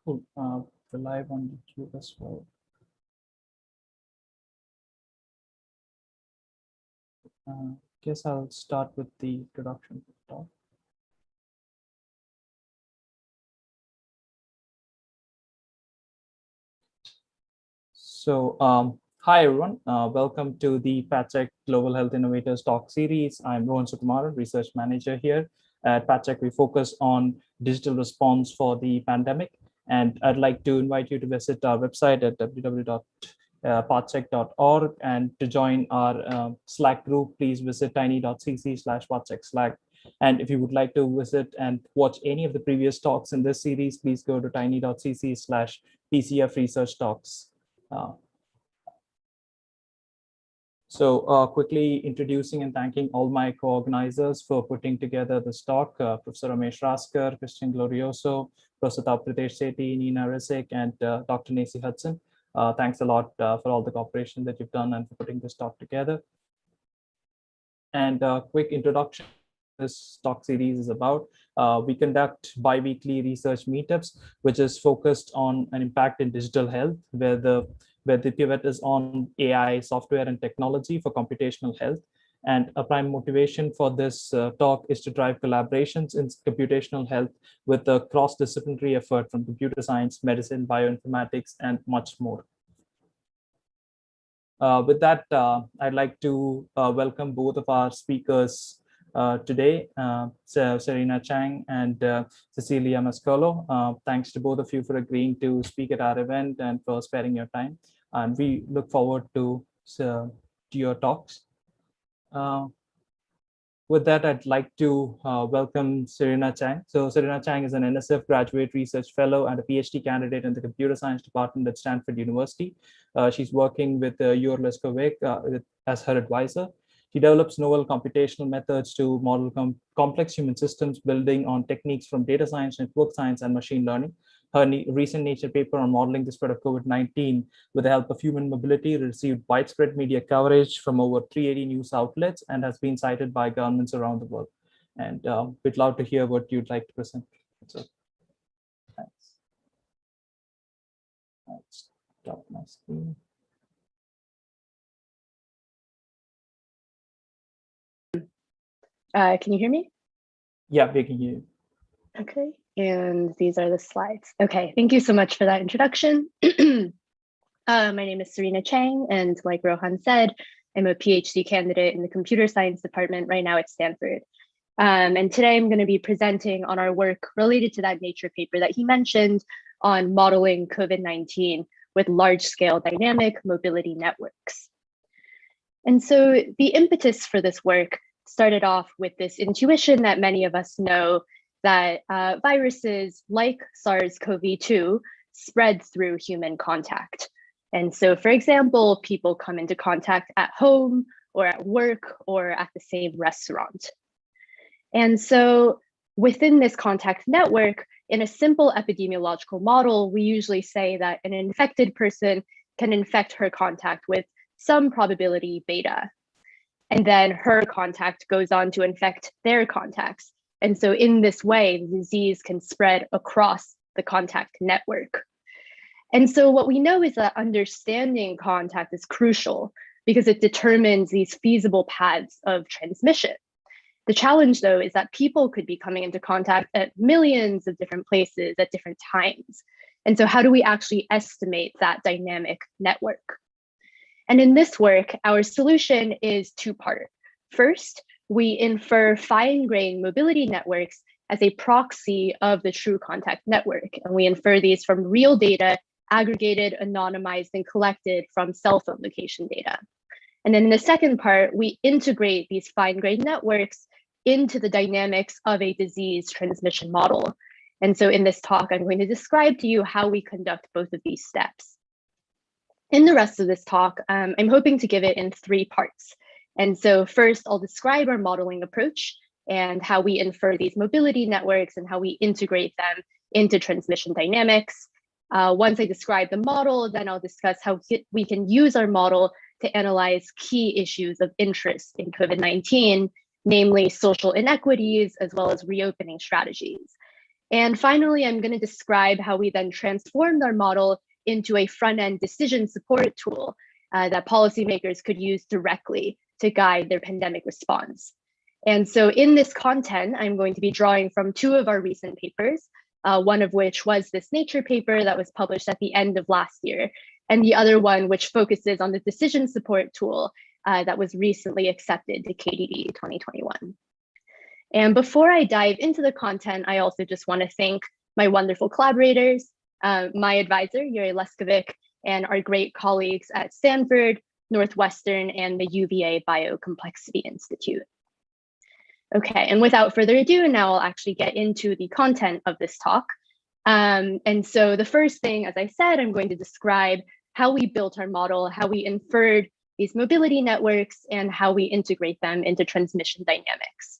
Cool. We're live on YouTube as well. Guess I'll start with the introduction talk. So, hi everyone. Welcome to the PathCheck Global Health Innovators Talk Series. I'm Rohan Sukumar, Research Manager here at PathCheck. We focus on digital response for the pandemic, and I'd like to invite you to visit our website at www.pathcheck.org, and to join our Slack group, please visit tiny.cc/pathcheck Slack. And if you would like to visit and watch any of the previous talks in this series, please go to tiny.cc/PCF Research Talks. Quickly introducing and thanking all my co-organizers for putting together this talk, Professor Ramesh Raskar, Christian Glorioso, Professor Pritesh Sethi, Nina Risick, and Dr. Nacy Hudson. Thanks a lot for all the cooperation that you've done and for putting this talk together. And a quick introduction this talk series is about. We conduct bi-weekly research meetups, which is focused on an impact in digital health, where the pivot is on AI, software, and technology for computational health. And a prime motivation for this talk is to drive collaborations in computational health with a cross-disciplinary effort from computer science, medicine, bioinformatics, and much more. With that, I'd like to welcome both of our speakers today, Serena Chang and Cecilia Mascolo. Thanks to both of you for agreeing to speak at our event and for sparing your time. And we look forward to your talks. With that, I'd like to welcome Serena Chang. So Serena Chang is an NSF Graduate Research Fellow and a PhD candidate in the Computer Science Department at Stanford University. She's working with Jur Leskovec as her advisor. She develops novel computational methods to model complex human systems, building on techniques from data science, network science, and machine learning. Her recent Nature paper on modeling the spread of COVID-19 with the help of human mobility received widespread media coverage from over 380 news outlets and has been cited by governments around the world. And we'd love to hear what you'd like to present. So, thanks. Let's stop my screen. Can you hear me? Yeah, we can hear you. Okay, and these are the slides. Okay, thank you so much for that introduction. My name is Serena Chang, and like Rohan said, I'm a PhD candidate in the Computer Science Department right now at Stanford. And today I'm going to be presenting on our work related to that Nature paper that he mentioned on modeling COVID-19 with large-scale dynamic mobility networks. And so the impetus for this work started off with this intuition that many of us know that viruses like SARS-CoV-2 spread through human contact. And so, for example, people come into contact at home or at work or at the same restaurant. And so within this contact network, in a simple epidemiological model, we usually say that an infected person can infect her contact with some probability beta. And then her contact goes on to infect their contacts. And so in this way, the disease can spread across the contact network. And so what we know is that understanding contact is crucial because it determines these feasible paths of transmission. The challenge, though, is that people could be coming into contact at millions of different places at different times. And so how do we actually estimate that dynamic network? And in this work, our solution is two-part. First, we infer fine-grained mobility networks as a proxy of the true contact network. And we infer these from real data, aggregated, anonymized, and collected from cell phone location data. And then in the second part, we integrate these fine-grained networks into the dynamics of a disease transmission model. And so in this talk, I'm going to describe to you how we conduct both of these steps. In the rest of this talk, I'm hoping to give it in three parts. And so first, I'll describe our modeling approach and how we infer these mobility networks and how we integrate them into transmission dynamics. Once I describe the model, then I'll discuss how we can use our model to analyze key issues of interest in COVID-19, namely social inequities, as well as reopening strategies. And finally, I'm going to describe how we then transformed our model into a front-end decision support tool that policymakers could use directly to guide their pandemic response. And so in this content, I'm going to be drawing from two of our recent papers, one of which was this Nature paper that was published at the end of last year, and the other one which focuses on the decision support tool that was recently accepted to KDD 2021. And before I dive into the content, I also just want to thank my wonderful collaborators, my advisor, Yuri Leskovic, and our great colleagues at Stanford, Northwestern, and the UVA Biocomplexity Institute. Okay, and without further ado, now I'll actually get into the content of this talk. And so the first thing, as I said, I'm going to describe how we built our model, how we inferred these mobility networks, and how we integrate them into transmission dynamics.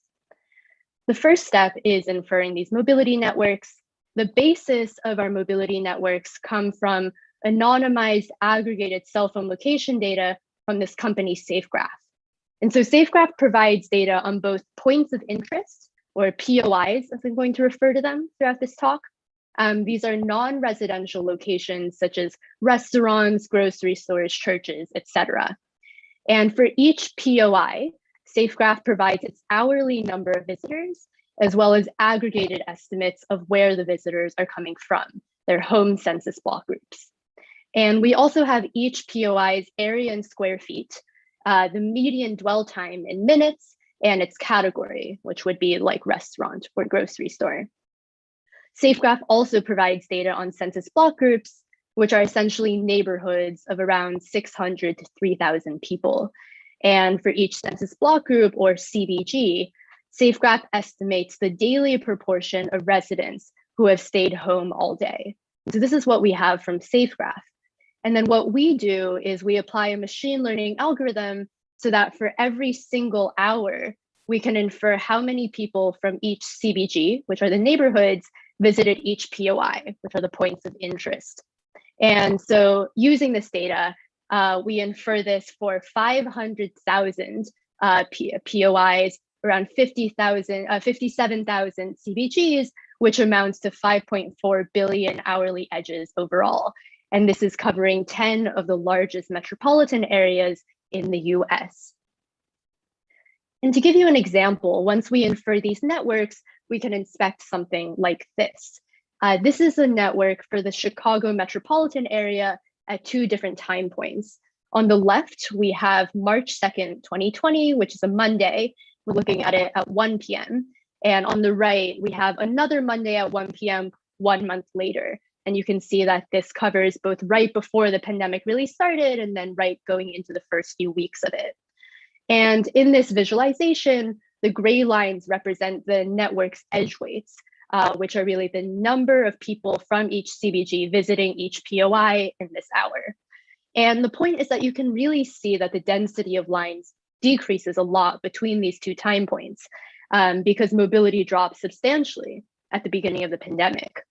The first step is inferring these mobility networks. The basis of our mobility networks come from anonymized aggregated cell phone location data from this company SafeGraph. And so SafeGraph provides data on both points of interest, or POIs, as I'm going to refer to them throughout this talk. These are non-residential locations such as restaurants, grocery stores, churches, etc. And for each POI, SafeGraph provides its hourly number of visitors, as well as aggregated estimates of where the visitors are coming from, their home census block groups. And we also have each POI's area in square feet, the median dwell time in minutes, and its category, which would be like restaurant or grocery store. SafeGraph also provides data on census block groups, which are essentially neighborhoods of around 600 to 3,000 people. And for each census block group, or CBG, SafeGraph estimates the daily proportion of residents who have stayed home all day. So this is what we have from SafeGraph. And then what we do is we apply a machine learning algorithm so that for every single hour, we can infer how many people from each CBG, which are the neighborhoods, visited each POI, which are the points of interest. And so using this data, we infer this for 500,000 POIs, around 57,000 CBGs, which amounts to 5.4 billion hourly edges overall. And this is covering 10 of the largest metropolitan areas in the US. And to give you an example, once we infer these networks, we can inspect something like this. This is a network for the Chicago metropolitan area at two different time points. On the left, we have March 2nd, 2020, which is a Monday. We're looking at it at 1 p.m. And on the right, we have another Monday at 1 p.m. 1 month later. And you can see that this covers both right before the pandemic really started and then right going into the first few weeks of it. And in this visualization, the gray lines represent the network's edge weights, which are really the number of people from each CBG visiting each POI in this hour. And the point is that you can really see that the density of lines decreases a lot between these two time points because mobility drops substantially at the beginning of the pandemic.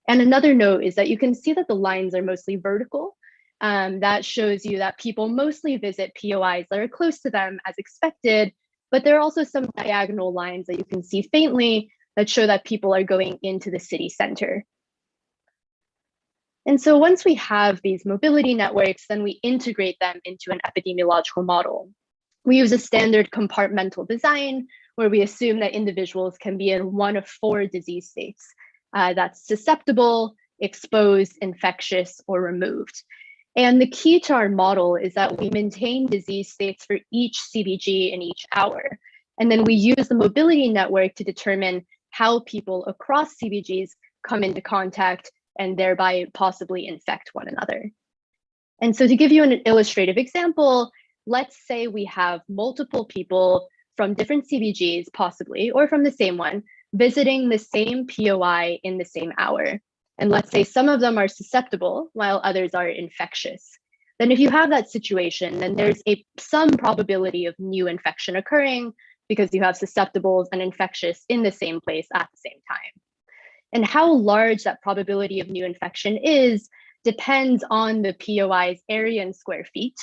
And another note is that you can see that the lines are mostly vertical. That shows you that people mostly visit POIs that are close to them as expected, but there are also some diagonal lines that you can see faintly that show that people are going into the city center. And so once we have these mobility networks, then we integrate them into an epidemiological model. We use a standard compartmental design where we assume that individuals can be in one of four disease states. That's susceptible, exposed, infectious, or removed. And the key to our model is that we maintain disease states for each CBG in each hour. And then we use the mobility network to determine how people across CBGs come into contact and thereby possibly infect one another. And so to give you an illustrative example, let's say we have multiple people from different CBGs possibly, or from the same one, visiting the same POI in the same hour. And let's say some of them are susceptible while others are infectious. Then if you have that situation, then there's some probability of new infection occurring because you have susceptibles and infectious in the same place at the same time. And how large that probability of new infection is depends on the POI's area in square feet,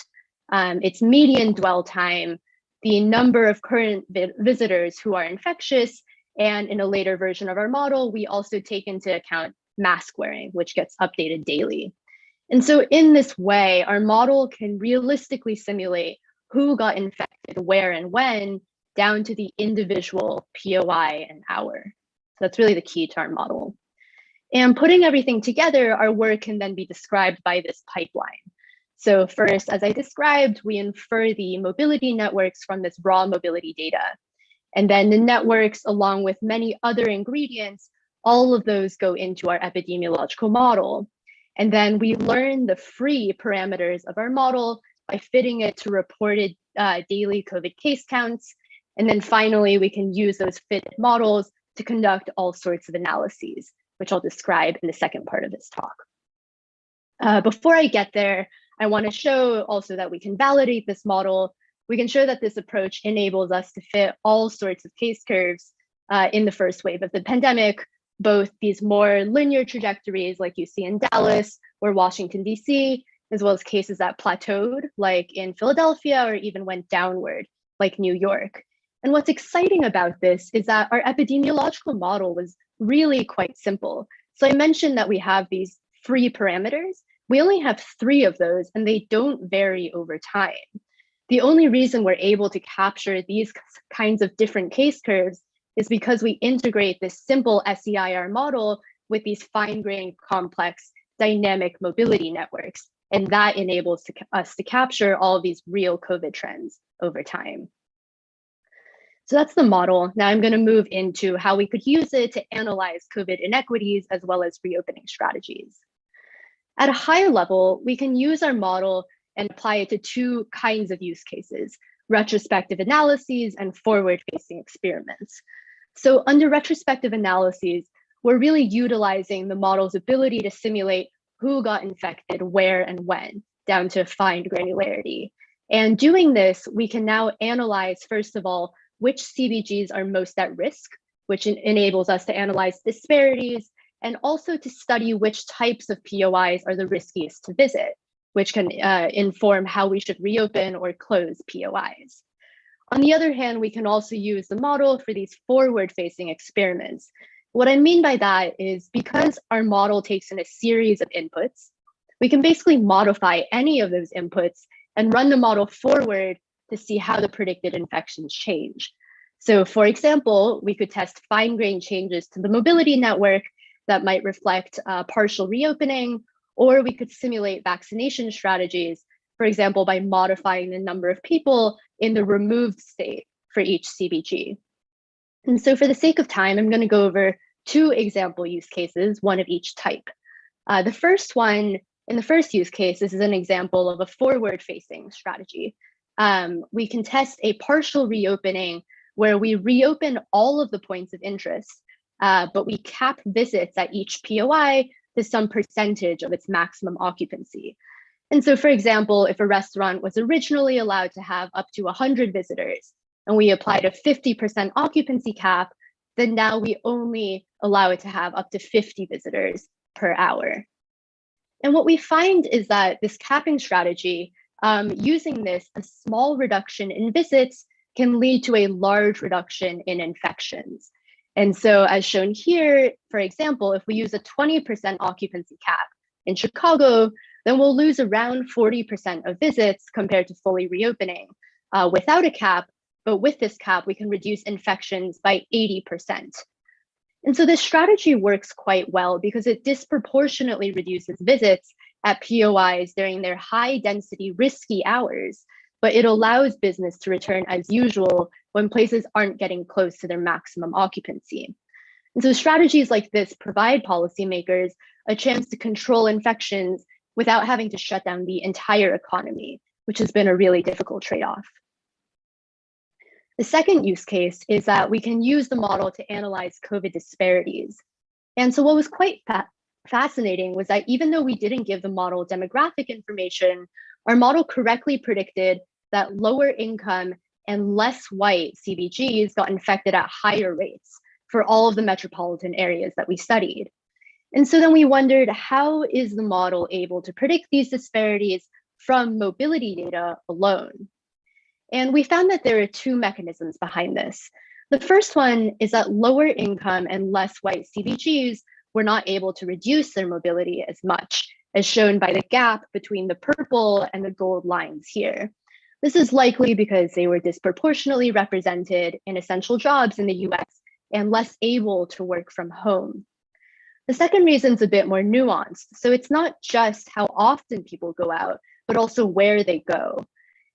its median dwell time, the number of current visitors who are infectious, And in a later version of our model, we also take into account mask wearing, which gets updated daily. And so in this way, our model can realistically simulate who got infected where and when down to the individual POI and hour. So that's really the key to our model. And putting everything together, our work can then be described by this pipeline. So first, as I described, we infer the mobility networks from this raw mobility data. And then the networks, along with many other ingredients, all of those go into our epidemiological model. And then we learn the free parameters of our model by fitting it to reported daily COVID case counts. And then finally, we can use those fitted models to conduct all sorts of analyses, which I'll describe in the second part of this talk. Before I get there, I want to show also that we can validate this model. We can show that this approach enables us to fit all sorts of case curves in the first wave of the pandemic, both these more linear trajectories like you see in Dallas or Washington, DC, as well as cases that plateaued like in Philadelphia or even went downward like New York. And what's exciting about this is that our epidemiological model was really quite simple. So I mentioned that we have these free parameters. We only have 3 of those and they don't vary over time. The only reason we're able to capture these kinds of different case curves is because we integrate this simple SEIR model with these fine-grained, complex, dynamic mobility networks. And that enables us to capture all of these real COVID trends over time. So that's the model. Now I'm going to move into how we could use it to analyze COVID inequities as well as reopening strategies. At a high level, we can use our model and apply it to 2 kinds of use cases: retrospective analyses and forward-facing experiments. So under retrospective analyses, we're really utilizing the model's ability to simulate who got infected, where, and when, down to fine granularity. And doing this, we can now analyze, first of all, which CBGs are most at risk, which enables us to analyze disparities, and also to study which types of POIs are the riskiest to visit, which can inform how we should reopen or close POIs. On the other hand, we can also use the model for these forward-facing experiments. What I mean by that is because our model takes in a series of inputs, we can basically modify any of those inputs and run the model forward to see how the predicted infections change. So for example, we could test fine-grained changes to the mobility network that might reflect partial reopening, or we could simulate vaccination strategies, for example, by modifying the number of people in the removed state for each CBG. And so for the sake of time, I'm going to go over 2 example use cases, one of each type. The first one, in the first use case, this is an example of a forward-facing strategy. We can test a partial reopening where we reopen all of the points of interest, but we cap visits at each POI to some percentage of its maximum occupancy. And so, for example, if a restaurant was originally allowed to have up to 100 visitors, and we applied a 50% occupancy cap, then now we only allow it to have up to 50 visitors per hour. And what we find is that this capping strategy, using this, a small reduction in visits can lead to a large reduction in infections. And so as shown here, for example, if we use a 20% occupancy cap in Chicago, then we'll lose around 40% of visits compared to fully reopening without a cap. But with this cap, we can reduce infections by 80%. And so this strategy works quite well because it disproportionately reduces visits at POIs during their high density risky hours, but it allows business to return as usual when places aren't getting close to their maximum occupancy. And so strategies like this provide policymakers a chance to control infections without having to shut down the entire economy, which has been a really difficult trade-off. The second use case is that we can use the model to analyze COVID disparities. And so what was quite fascinating was that even though we didn't give the model demographic information, our model correctly predicted that lower income and less white CBGs got infected at higher rates for all of the metropolitan areas that we studied. And so then we wondered, how is the model able to predict these disparities from mobility data alone? And we found that there are 2 mechanisms behind this. The first one is that lower income and less white CVGs were not able to reduce their mobility as much, as shown by the gap between the purple and the gold lines here. This is likely because they were disproportionately represented in essential jobs in the US and less able to work from home. The second reason is a bit more nuanced. So it's not just how often people go out, but also where they go.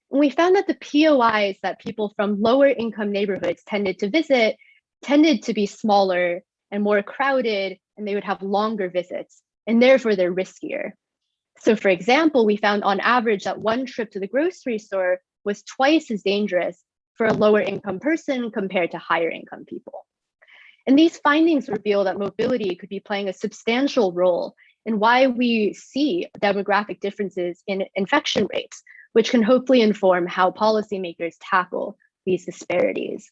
And we found that the POIs that people from lower income neighborhoods tended to visit tended to be smaller and more crowded, and they would have longer visits, and therefore they're riskier. So for example, we found on average that one trip to the grocery store was twice as dangerous for a lower income person compared to higher income people. And these findings reveal that mobility could be playing a substantial role in why we see demographic differences in infection rates, which can hopefully inform how policymakers tackle these disparities.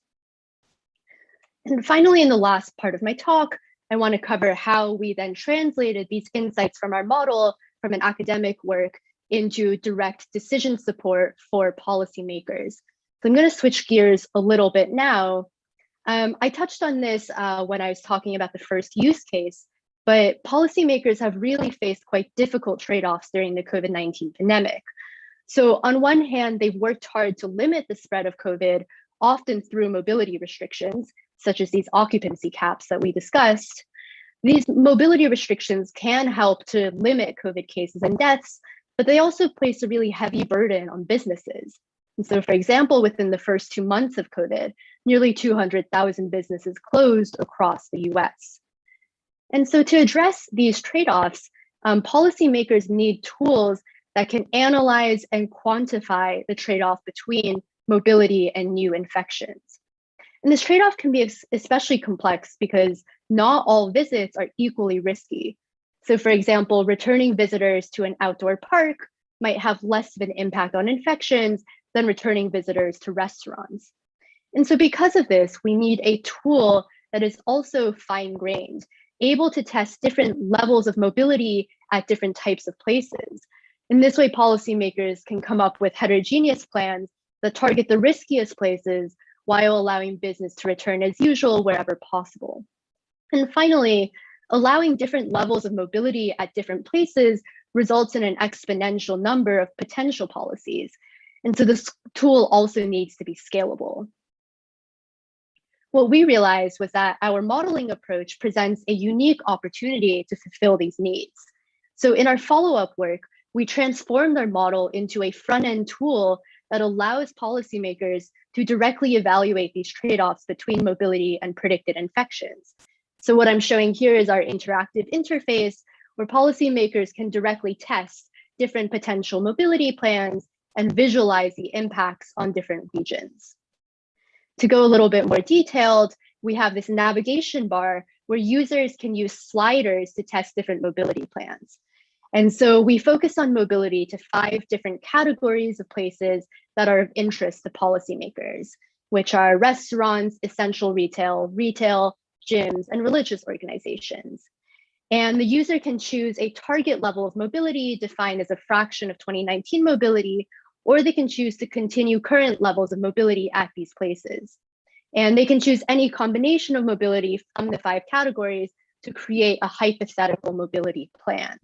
And finally, in the last part of my talk, I want to cover how we then translated these insights from our model from an academic work into direct decision support for policymakers. So I'm going to switch gears a little bit now. I touched on this when I was talking about the first use case, but policymakers have really faced quite difficult trade-offs during the COVID-19 pandemic. So on one hand, they've worked hard to limit the spread of COVID, often through mobility restrictions, such as these occupancy caps that we discussed. These mobility restrictions can help to limit COVID cases and deaths, but they also place a really heavy burden on businesses. And so, for example, within the first 2 months of COVID, nearly 200,000 businesses closed across the US. And so to address these trade-offs, policymakers need tools that can analyze and quantify the trade-off between mobility and new infections. And this trade-off can be especially complex because not all visits are equally risky. So for example, returning visitors to an outdoor park might have less of an impact on infections than returning visitors to restaurants. And so because of this, we need a tool that is also fine-grained, able to test different levels of mobility at different types of places. In this way, policymakers can come up with heterogeneous plans that target the riskiest places while allowing business to return as usual wherever possible. And finally, allowing different levels of mobility at different places results in an exponential number of potential policies. And so this tool also needs to be scalable. What we realized was that our modeling approach presents a unique opportunity to fulfill these needs. So in our follow-up work, we transformed our model into a front-end tool that allows policymakers to directly evaluate these trade-offs between mobility and predicted infections. So what I'm showing here is our interactive interface where policymakers can directly test different potential mobility plans and visualize the impacts on different regions. To go a little bit more detailed, we have this navigation bar where users can use sliders to test different mobility plans. And so we focus on mobility to 5 different categories of places that are of interest to policymakers, which are restaurants, essential retail, gyms, and religious organizations. And the user can choose a target level of mobility defined as a fraction of 2019 mobility, or they can choose to continue current levels of mobility at these places. And they can choose any combination of mobility from the 5 categories to create a hypothetical mobility plan.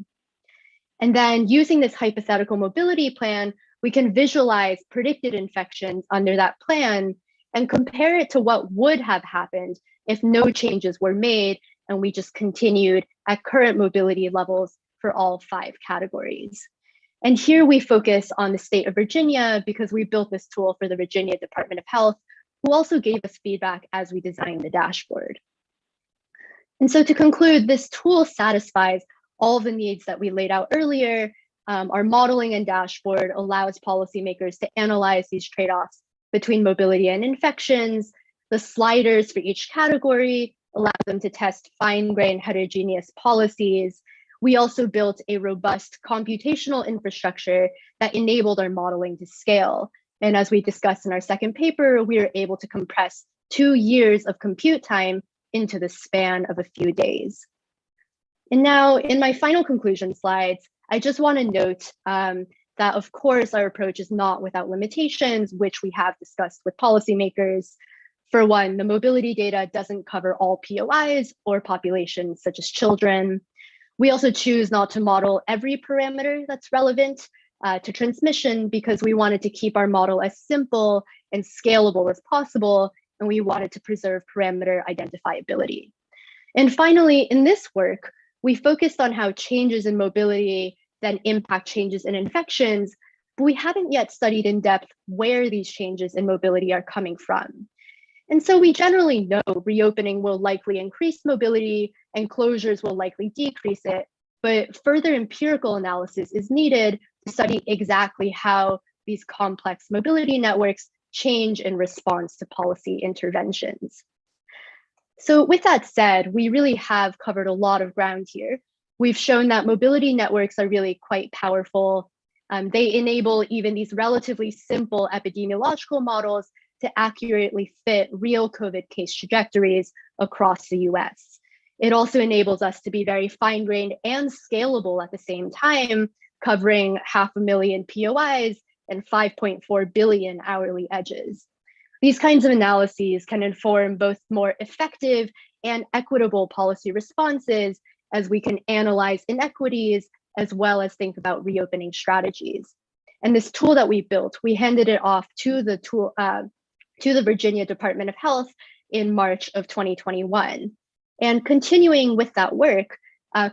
And then using this hypothetical mobility plan, we can visualize predicted infections under that plan and compare it to what would have happened if no changes were made and we just continued at current mobility levels for all 5 categories. And here we focus on the state of Virginia because we built this tool for the Virginia Department of Health, who also gave us feedback as we designed the dashboard. And so to conclude, this tool satisfies all of the needs that we laid out earlier. Our modeling and dashboard allows policymakers to analyze these trade-offs between mobility and infections. The sliders for each category allow them to test fine-grained heterogeneous policies. We also built a robust computational infrastructure that enabled our modeling to scale. And as we discussed in our second paper, we were able to compress 2 years of compute time into the span of a few days. And now in my final conclusion slides, I just want to note that of course our approach is not without limitations, which we have discussed with policymakers. For one, the mobility data doesn't cover all POIs or populations such as children. We also choose not to model every parameter that's relevant to transmission because we wanted to keep our model as simple and scalable as possible, and we wanted to preserve parameter identifiability. And finally, in this work, we focused on how changes in mobility then impact changes in infections, but we haven't yet studied in depth where these changes in mobility are coming from. And so we generally know reopening will likely increase mobility and closures will likely decrease it, but further empirical analysis is needed to study exactly how these complex mobility networks change in response to policy interventions. So with that said, we really have covered a lot of ground here. We've shown that mobility networks are really quite powerful. They enable even these relatively simple epidemiological models to accurately fit real COVID case trajectories across the US. It also enables us to be very fine-grained and scalable at the same time, covering 500,000 POIs and 5.4 billion hourly edges. These kinds of analyses can inform both more effective and equitable policy responses as we can analyze inequities as well as think about reopening strategies. And this tool that we built, we handed it off to the Virginia Department of Health in March of 2021. And continuing with that work,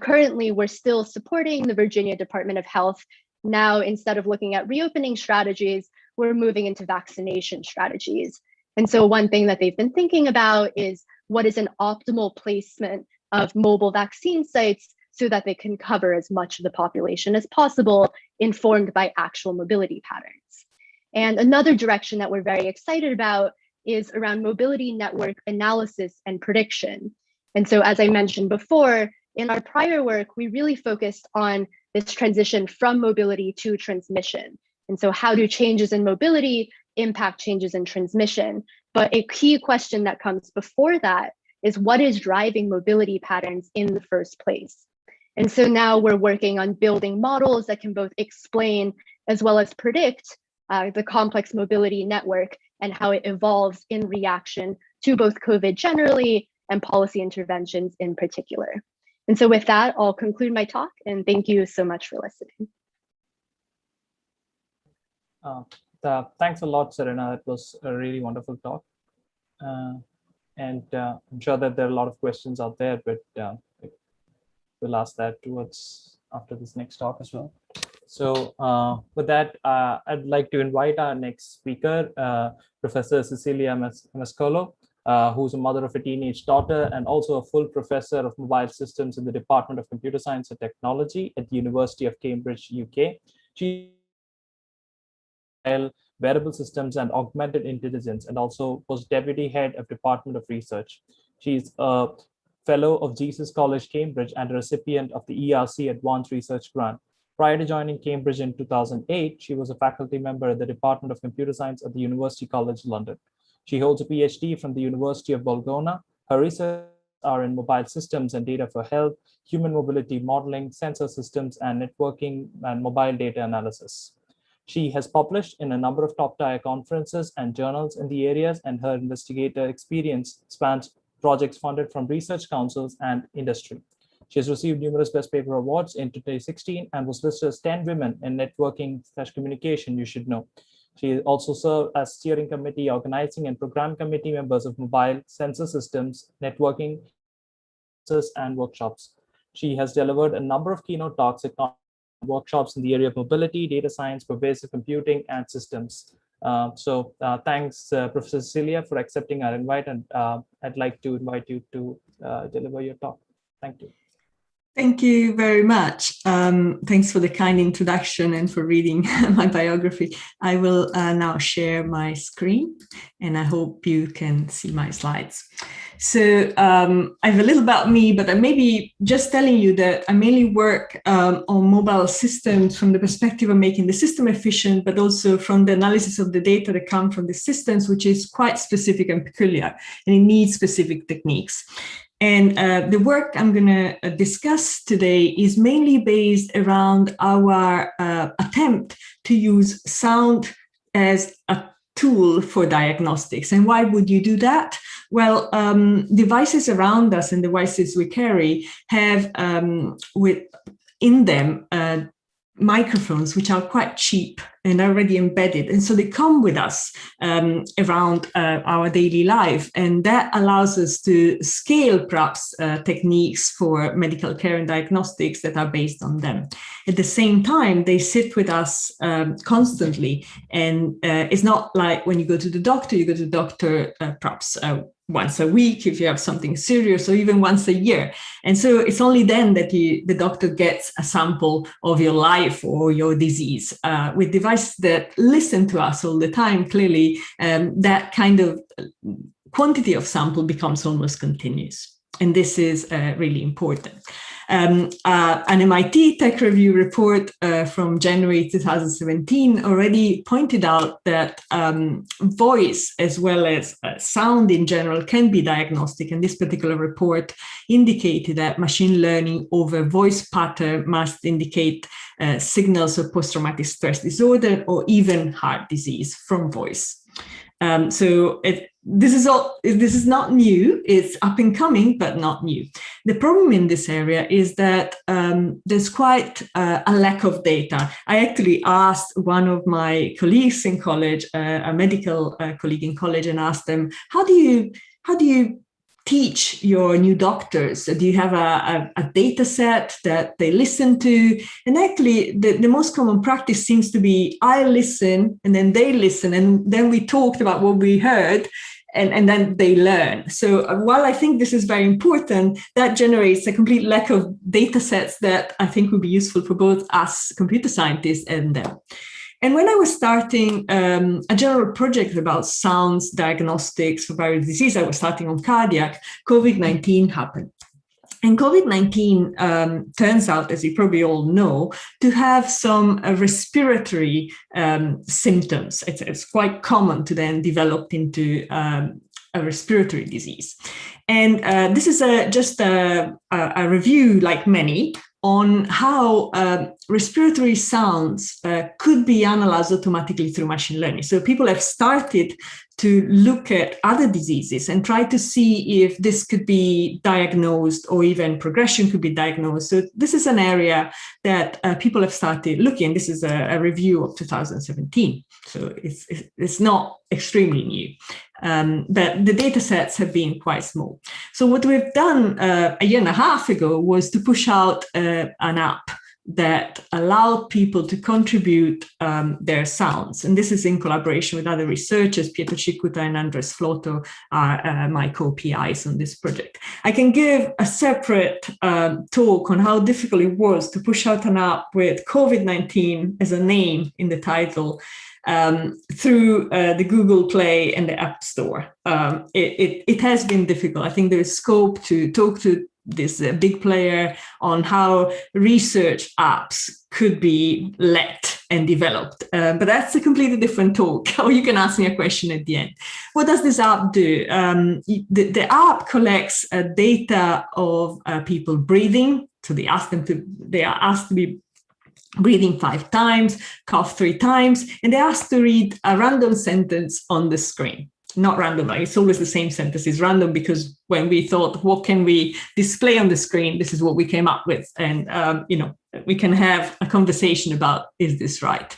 currently we're still supporting the Virginia Department of Health. Now, instead of looking at reopening strategies, we're moving into vaccination strategies. And so one thing that they've been thinking about is what is an optimal placement of mobile vaccine sites so that they can cover as much of the population as possible, informed by actual mobility patterns. And another direction that we're very excited about is around mobility network analysis and prediction. And so as I mentioned before, in our prior work, we really focused on this transition from mobility to transmission. And so how do changes in mobility impact changes in transmission? But a key question that comes before that is what is driving mobility patterns in the first place? And so now we're working on building models that can both explain as well as predict the complex mobility network and how it evolves in reaction to both COVID generally and policy interventions in particular. And so with that, I'll conclude my talk and thank you so much for listening. Thanks a lot, Serena. It was a really wonderful talk. And I'm sure that there are a lot of questions out there, but we'll ask that towards after this next talk as well. So with that, I'd like to invite our next speaker, Professor Cecilia Mascolo, who's a mother of a teenage daughter and also a full professor of mobile systems in the Department of Computer Science and Technology at the University of Cambridge, UK. She wearable systems and augmented intelligence, and also was deputy head of Department of Research. She's a fellow of Jesus College, Cambridge, and a recipient of the ERC Advanced Research Grant. Prior to joining Cambridge in 2008, she was a faculty member at the Department of Computer Science at the University College London. She holds a PhD from the University of Bologna. Her research are in mobile systems and data for health, human mobility modeling, sensor systems, and networking and mobile data analysis. She has published in a number of top-tier conferences and journals in the areas, and her investigator experience spans projects funded from research councils and industry. She has received numerous Best Paper Awards in 2016 and was listed as 10 women in networking/communication you should know. She also served as steering committee, organizing, and program committee members of mobile sensor systems, networking, and workshops. She has delivered a number of keynote talks at workshops in the area of mobility, data science, pervasive computing, and systems. Thanks, Professor Cecilia, for accepting our invite, and I'd like to invite you to deliver your talk. Thank you. Thank you very much. Thanks for the kind introduction and for reading my biography. I will now share my screen, and I hope you can see my slides. So I have a little about me, but I may be just telling you that I mainly work on mobile systems from the perspective of making the system efficient, but also from the analysis of the data that come from the systems, which is quite specific and peculiar, and it needs specific techniques. And the work I'm going to discuss today is mainly based around our attempt to use sound as a tool for diagnostics. And why would you do that? Well, devices around us and devices we carry have in them microphones, which are quite cheap and already embedded. And so they come with us around our daily life. And that allows us to scale perhaps techniques for medical care and diagnostics that are based on them. At the same time, they sit with us constantly. And it's not like when you go to the doctor, you go to the doctor perhaps once a week if you have something serious, or even once a year. And so it's only then that the doctor gets a sample of your life or your disease. With devices that listen to us all the time, clearly that kind of quantity of sample becomes almost continuous. And this is really important. An MIT Tech Review report from January 2017 already pointed out that voice as well as sound in general can be diagnostic. And this particular report indicated that machine learning over voice pattern must indicate signals of post-traumatic stress disorder or even heart disease from voice. So this is not new. It's up and coming, but not new. The problem in this area is that there's quite a lack of data. I actually asked one of my colleagues in college, a medical colleague in college, and asked them, how do you teach your new doctors? Do you have a data set that they listen to? And actually, the most common practice seems to be I listen and then they listen, and then we talked about what we heard, and then they learn. So while I think this is very important, that generates a complete lack of data sets that I think would be useful for both us computer scientists and them. And when I was starting a general project about sounds diagnostics for viral disease, I was starting on cardiac, COVID-19 happened. And COVID-19 turns out, as you probably all know, to have some respiratory symptoms. It's quite common to then develop into a respiratory disease. And this is just a review, like many, on how respiratory sounds could be analyzed automatically through machine learning. So people have started to look at other diseases and try to see if this could be diagnosed or even progression could be diagnosed. So this is an area that people have started looking. This is a review of 2017. So it's not extremely new. But the data sets have been quite small. So what we've done a year and a half ago was to push out an app that allowed people to contribute their sounds. And this is in collaboration with other researchers. Pietro Cicuta and Andres Flotto are my co-PIs on this project. I can give a separate talk on how difficult it was to push out an app with COVID-19 as a name in the title through the Google Play and the App Store. It has been difficult. I think there is scope to talk to this big player on how research apps could be let and developed. But that's a completely different talk, or you can ask me a question at the end. What does this app do? The app collects data of people breathing. So they are asked to be breathing 5 times, cough 3 times, and they're asked to read a random sentence on the screen. Not random, it's always the same sentence. It's random because when we thought, what can we display on the screen? This is what we came up with. And, we can have a conversation about, is this right?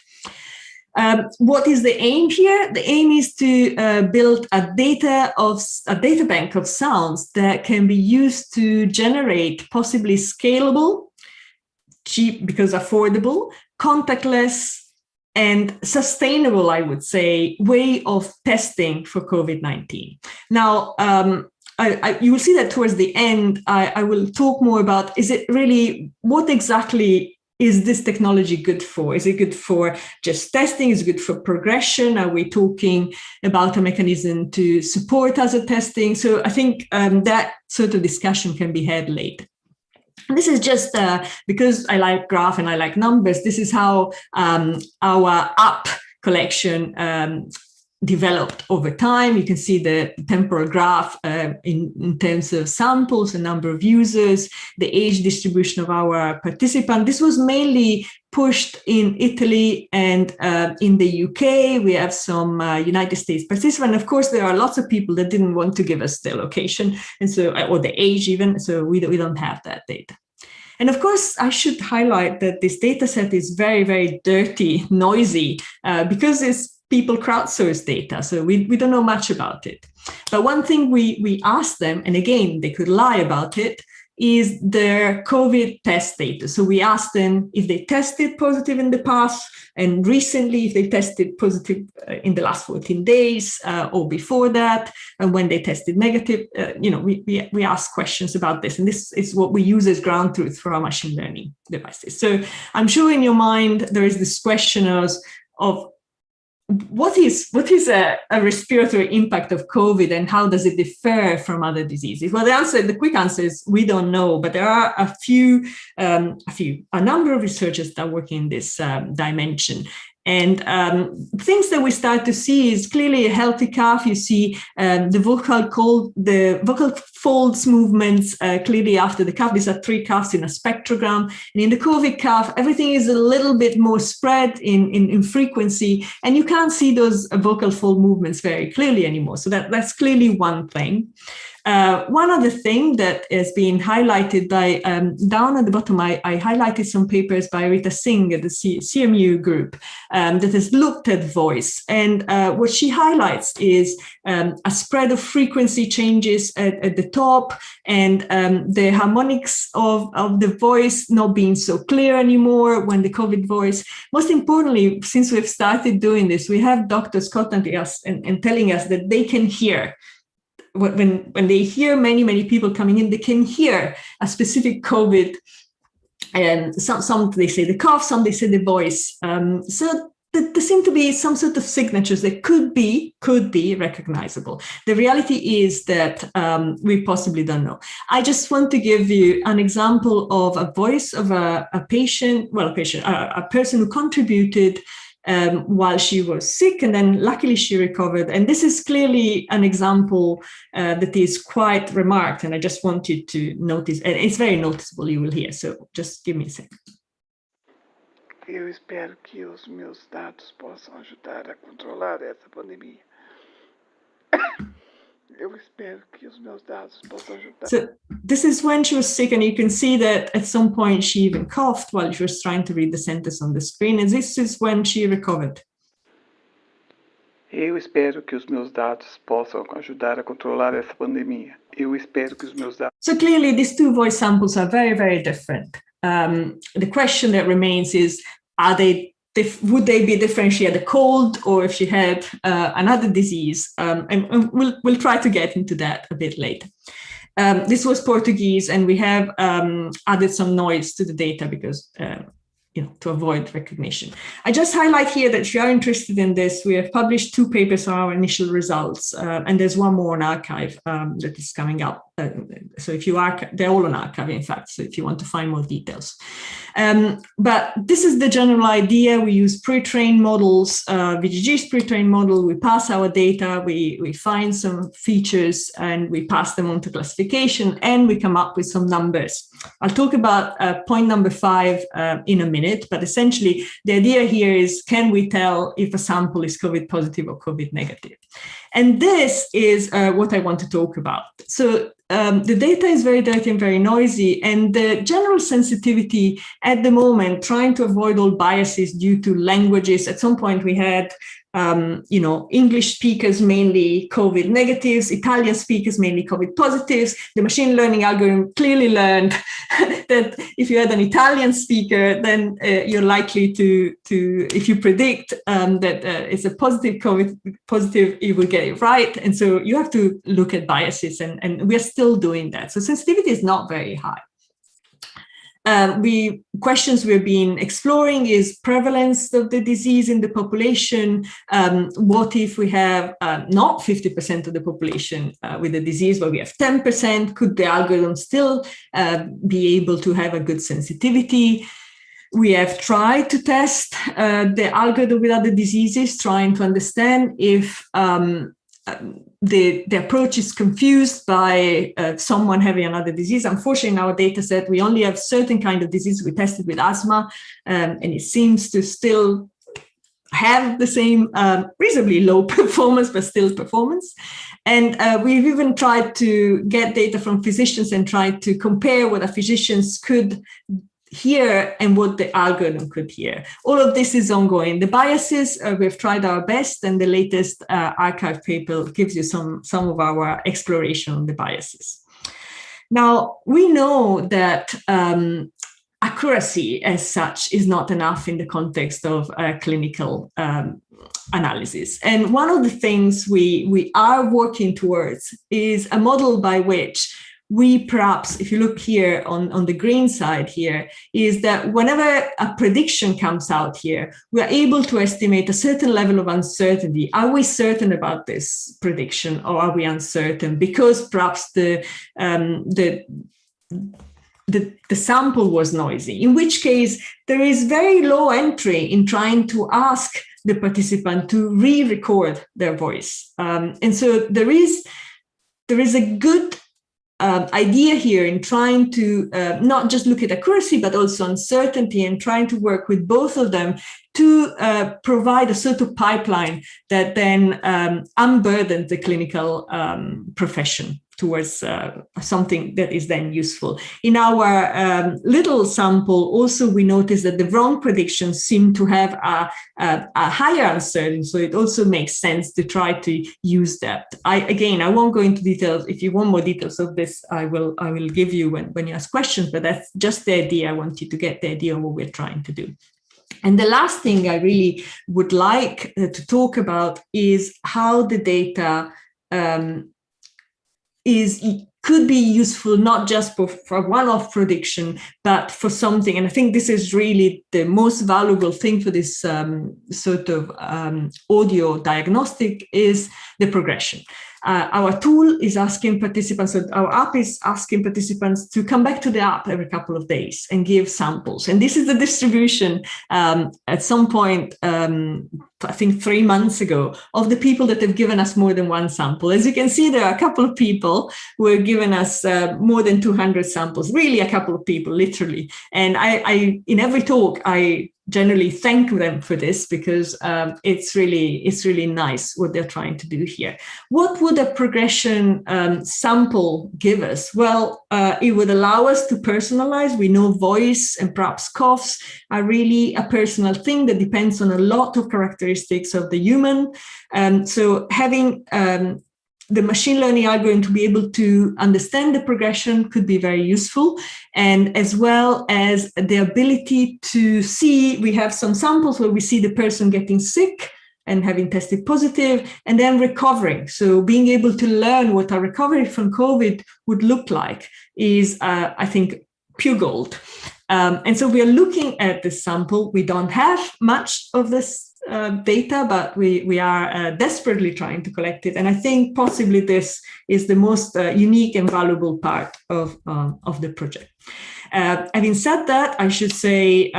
What is the aim here? The aim is to build a data bank of sounds that can be used to generate possibly scalable, cheap because affordable, contactless, and sustainable, I would say, way of testing for COVID-19. Now, you will see that towards the end, I will talk more about, is it really, what exactly is this technology good for? Is it good for just testing? Is it good for progression? Are we talking about a mechanism to support other testing? So I think that sort of discussion can be had later. This is just because I like graph and I like numbers. This is how our app collection developed over time. You can see the temporal graph in terms of samples, the number of users, the age distribution of our participants. This was mainly pushed in Italy and in the UK. We have some United States participants. Of course, there are lots of people that didn't want to give us their location, and so, or the age even, so we don't have that data. And of course, I should highlight that this data set is very, very dirty, noisy, because it's people crowdsource data, so we don't know much about it. But one thing we asked them, and again, they could lie about it, is their COVID test data. So we asked them if they tested positive in the past, and recently if they tested positive in the last 14 days or before that, and when they tested negative. We ask questions about this, and this is what we use as ground truth for our machine learning devices. So I'm sure in your mind there is this question of what is a respiratory impact of COVID, and how does it differ from other diseases? Well, the quick answer is we don't know, but there are a number of researchers that are working in this dimension. And things that we start to see is clearly a healthy cough. You see the vocal folds movements clearly after the cough. These are 3 coughs in a spectrogram. And in the COVID cough, everything is a little bit more spread in frequency, and you can't see those vocal fold movements very clearly anymore. So that's clearly one thing. One other thing that is being highlighted by, down at the bottom, I highlighted some papers by Rita Singh at the CMU group that has looked at voice. And what she highlights is a spread of frequency changes at the top, and the harmonics of the voice not being so clear anymore when the COVID voice. Most importantly, since we've started doing this, we have doctors contacting us and telling us that they can hear. When they hear many people coming in, they can hear a specific COVID, and some they say the cough, some they say the voice. So there seem to be some sort of signatures that could be recognizable. The reality is that we possibly don't know. I just want to give you an example of a voice of a person who contributed while she was sick, and then luckily she recovered. And this is clearly an example that is quite remarked, and I just want you to notice, and it's very noticeable, you will hear, so just give me a second. Eu espero que os meus dados possam ajudar a controlar essa pandemia. Eu espero que os meus dados possam ajudar. So this is when she was sick, and you can see that at some point she even coughed while she was trying to read the sentence on the screen, and this is when she recovered. Eu espero que os meus dados possam ajudar a controlar essa pandemia. Eu espero que os meus dados. So clearly these 2 voice samples are very, very different. The question that remains is, would they be different if she had a cold or if she had another disease? And we'll try to get into that a bit later. This was Portuguese, and we have added some noise to the data because to avoid recognition. I just highlight here that if you are interested in this, we have published 2 papers on our initial results, and there's one more on archive that is coming up. So if you they're all on archive, in fact, so if you want to find more details. But this is the general idea. We use pre-trained models, VGG's pre-trained model. We pass our data, we find some features, and we pass them on to classification, and we come up with some numbers. I'll talk about point number 5 in a minute, but essentially the idea here is, can we tell if a sample is COVID positive or COVID negative? And this is what I want to talk about. So the data is very dirty and very noisy, and the general sensitivity at the moment, trying to avoid all biases due to languages. At some point we had English speakers mainly COVID negatives, Italian speakers mainly COVID positives. The machine learning algorithm clearly learned that if you had an Italian speaker, then you're likely to if you predict that it's a positive COVID positive, you will get it right. And so you have to look at biases, and we're still doing that. So sensitivity is not very high. Questions we've been exploring is prevalence of the disease in the population. What if we have not 50% of the population with the disease, but we have 10%? Could the algorithm still be able to have a good sensitivity? We have tried to test the algorithm with other diseases, trying to understand if the approach is confused by someone having another disease. Unfortunately, in our data set, we only have certain kind of disease. We tested with asthma, and it seems to still have the same reasonably low performance, but still performance. And we've even tried to get data from physicians and tried to compare what a physicians could hear and what the algorithm could hear. All of this is ongoing. The biases, we've tried our best, and the latest archive paper gives you some of our exploration on the biases. Now, we know that accuracy as such is not enough in the context of clinical analysis. And one of the things we are working towards is a model by which we perhaps, if you look here on the green side here, is that whenever a prediction comes out here, we are able to estimate a certain level of uncertainty. Are we certain about this prediction, or are we uncertain because perhaps the sample was noisy, in which case there is very low entry in trying to ask the participant to re-record their voice. And so there is a good idea here in trying to not just look at accuracy, but also uncertainty, and trying to work with both of them to provide a sort of pipeline that then unburdens the clinical profession towards something that is then useful. In our little sample, also we noticed that the wrong predictions seem to have a higher uncertainty, so it also makes sense to try to use that. I won't go into details. If you want more details of this, I will give you when you ask questions, but that's just the idea. I want you to get the idea of what we're trying to do. And the last thing I really would like to talk about is how the data could be useful not just for one-off prediction, but for something. And I think this is really the most valuable thing for this sort of audio diagnostic is the progression. Our tool is asking participants, our app is asking participants to come back to the app every couple of days and give samples. And this is the distribution at some point, I think 3 months ago, of the people that have given us more than one sample. As you can see, there are a couple of people who have given us more than 200 samples, really a couple of people, literally. And I in every talk, I generally thank them for this, because it's really nice what they're trying to do here. What would a progression sample give us? Well, it would allow us to personalize. We know voice and perhaps coughs are really a personal thing that depends on a lot of characteristics of the human. So having the machine learning algorithm to be able to understand the progression could be very useful. And as well as the ability to see, we have some samples where we see the person getting sick and having tested positive and then recovering. So being able to learn what a recovery from COVID would look like is, I think, pure gold. And so we are looking at this sample. We don't have much of this data, but we are desperately trying to collect it. And I think possibly this is the most unique and valuable part of the project. Having said that, I should say,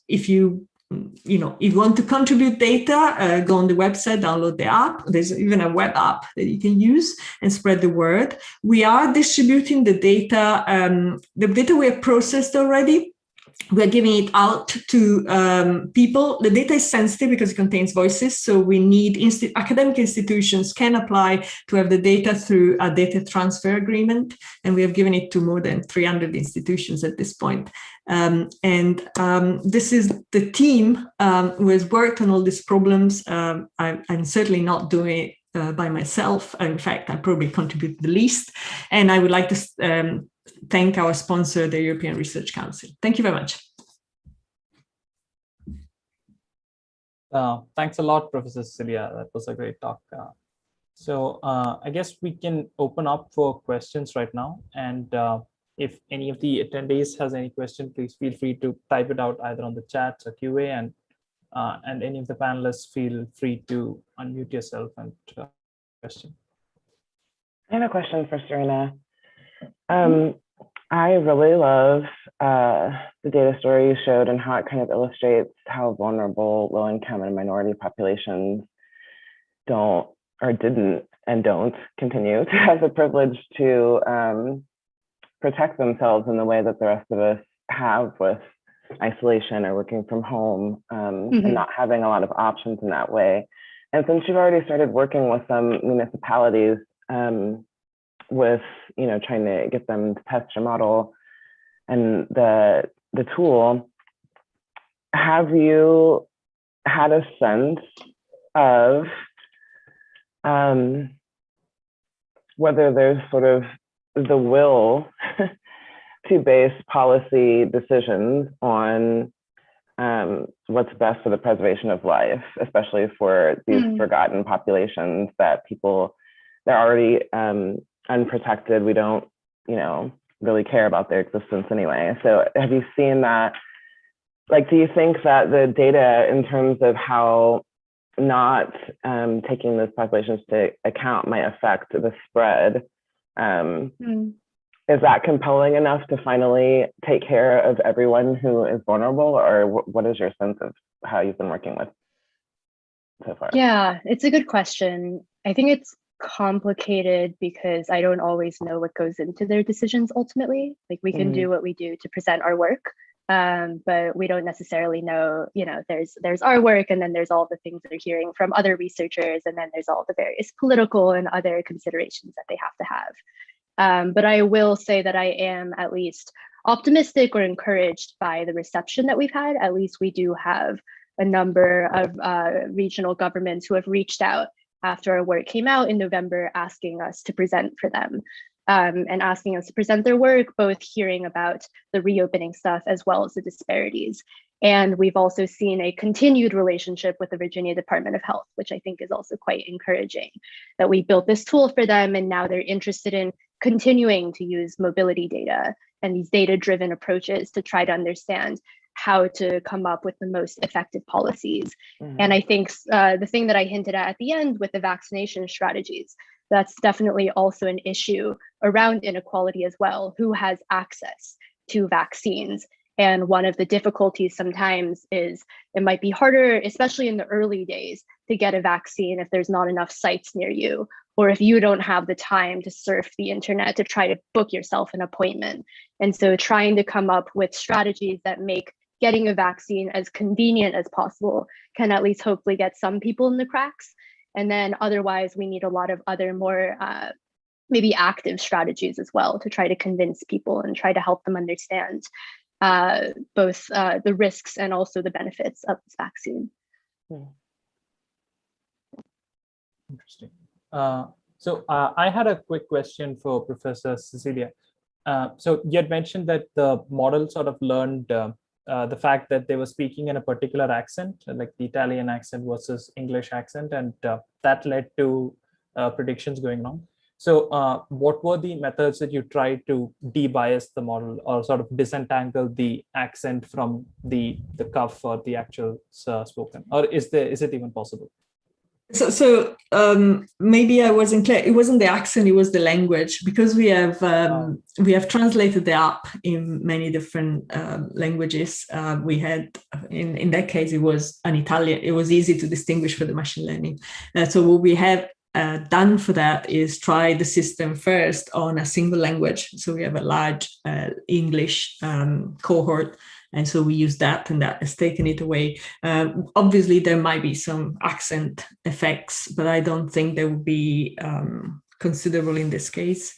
if you want to contribute data, go on the website, download the app. There's even a web app that you can use and spread the word. We are distributing the data. The data we have processed already, we're giving it out to people. The data is sensitive because it contains voices, so we need academic institutions can apply to have the data through a data transfer agreement, and we have given it to more than 300 institutions at this point. This is the team who has worked on all these problems. I'm certainly not doing it by myself. In fact, I probably contribute the least, and I would like to thank our sponsor, the European Research Council. Thank you very much. Thanks a lot, Professor Cecilia. That was a great talk. So I guess we can open up for questions right now. And if any of the attendees has any question, please feel free to type it out either on the chat or QA, and any of the panelists feel free to unmute yourself and question. I have a question for Serena. I really love the data story you showed and how it kind of illustrates how vulnerable low-income and minority populations don't or didn't and don't continue to have the privilege to protect themselves in the way that the rest of us have with isolation or working from home and not having a lot of options in that way. And since you've already started working with some municipalities with, you know, trying to get them to test your model and the tool, have you had a sense of whether there's sort of the will to base policy decisions on what's best for the preservation of life, especially for these forgotten populations that they're already unprotected. We don't, you know, really care about their existence anyway. So have you seen that? Like, do you think that the data in terms of how not taking those populations to account might affect the spread? Is that compelling enough to finally take care of everyone who is vulnerable, or what is your sense of how you've been working with so far? Yeah, it's a good question. I think it's complicated because I don't always know what goes into their decisions ultimately. Like, we can do what we do to present our work, but we don't necessarily know, you know, there's our work, and then there's all the things they're hearing from other researchers, and then there's all the various political and other considerations that they have to have. But I will say that I am at least optimistic or encouraged by the reception that we've had. At least we do have a number of regional governments who have reached out after our work came out in November, asking us to present for them, and asking us to present their work, both hearing about the reopening stuff as well as the disparities. And we've also seen a continued relationship with the Virginia Department of Health, which I think is also quite encouraging, that we built this tool for them, and now they're interested in continuing to use mobility data and these data-driven approaches to try to understand how to come up with the most effective policies. And I think the thing that I hinted at the end with the vaccination strategies, that's definitely also an issue around inequality as well. Who has access to vaccines? And one of the difficulties sometimes is it might be harder, especially in the early days, to get a vaccine if there's not enough sites near you, or if you don't have the time to surf the internet to try to book yourself an appointment. And so trying to come up with strategies that make getting a vaccine as convenient as possible can at least hopefully get some people in the cracks. And then otherwise, we need a lot of other more maybe active strategies as well to try to convince people and try to help them understand both the risks and also the benefits of this vaccine. Interesting. So I had a quick question for Professor Cecilia. So you had mentioned that the model sort of learned the fact that they were speaking in a particular accent, like the Italian accent versus English accent, and that led to predictions going wrong. So what were the methods that you tried to debias the model, or sort of disentangle the accent from the cuff or the actual spoken? Or is it even possible? So maybe I wasn't clear. It wasn't the accent; it was the language, because we have translated the app in many different languages. We had in that case it was an Italian. It was easy to distinguish for the machine learning. So what we have done for that is try the system first on a single language. So we have a large English cohort. And so we use that, and that has taken it away. Obviously, there might be some accent effects, but I don't think they would be considerable in this case.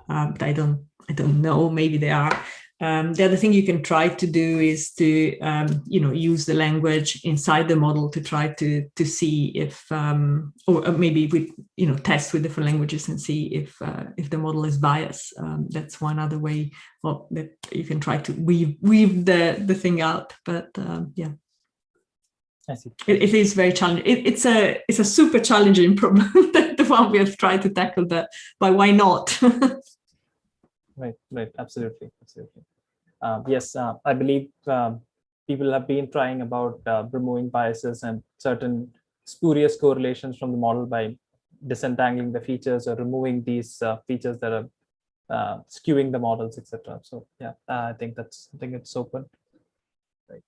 But I don't know. Maybe they are. The other thing you can try to do is to use the language inside the model to try to see if, or maybe we test with different languages and see if the model is biased. That's one other way that you can try to weave the thing out. But yeah, I see. It is very challenging. It's a super challenging problem. The one we have tried to tackle, but why not? Right, absolutely. Yes, I believe people have been trying about removing biases and certain spurious correlations from the model by disentangling the features or removing these features that are skewing the models, etc. So yeah, I think it's open, right?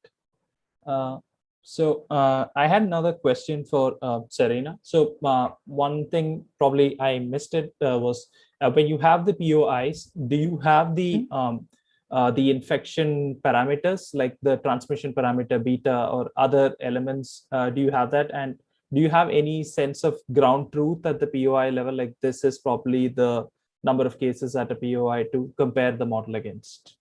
I had another question for Serena. So one thing probably I missed it was when you have the POIs, do you have the infection parameters like the transmission parameter beta or other elements? Do you have that? And do you have any sense of ground truth at the POI level? Like this is probably the number of cases at a POI to compare the model against?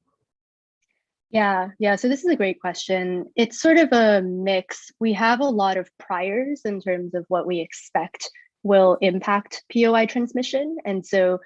Yeah. So this is a great question. It's sort of a mix. We have a lot of priors in terms of what we expect will impact POI transmission. And so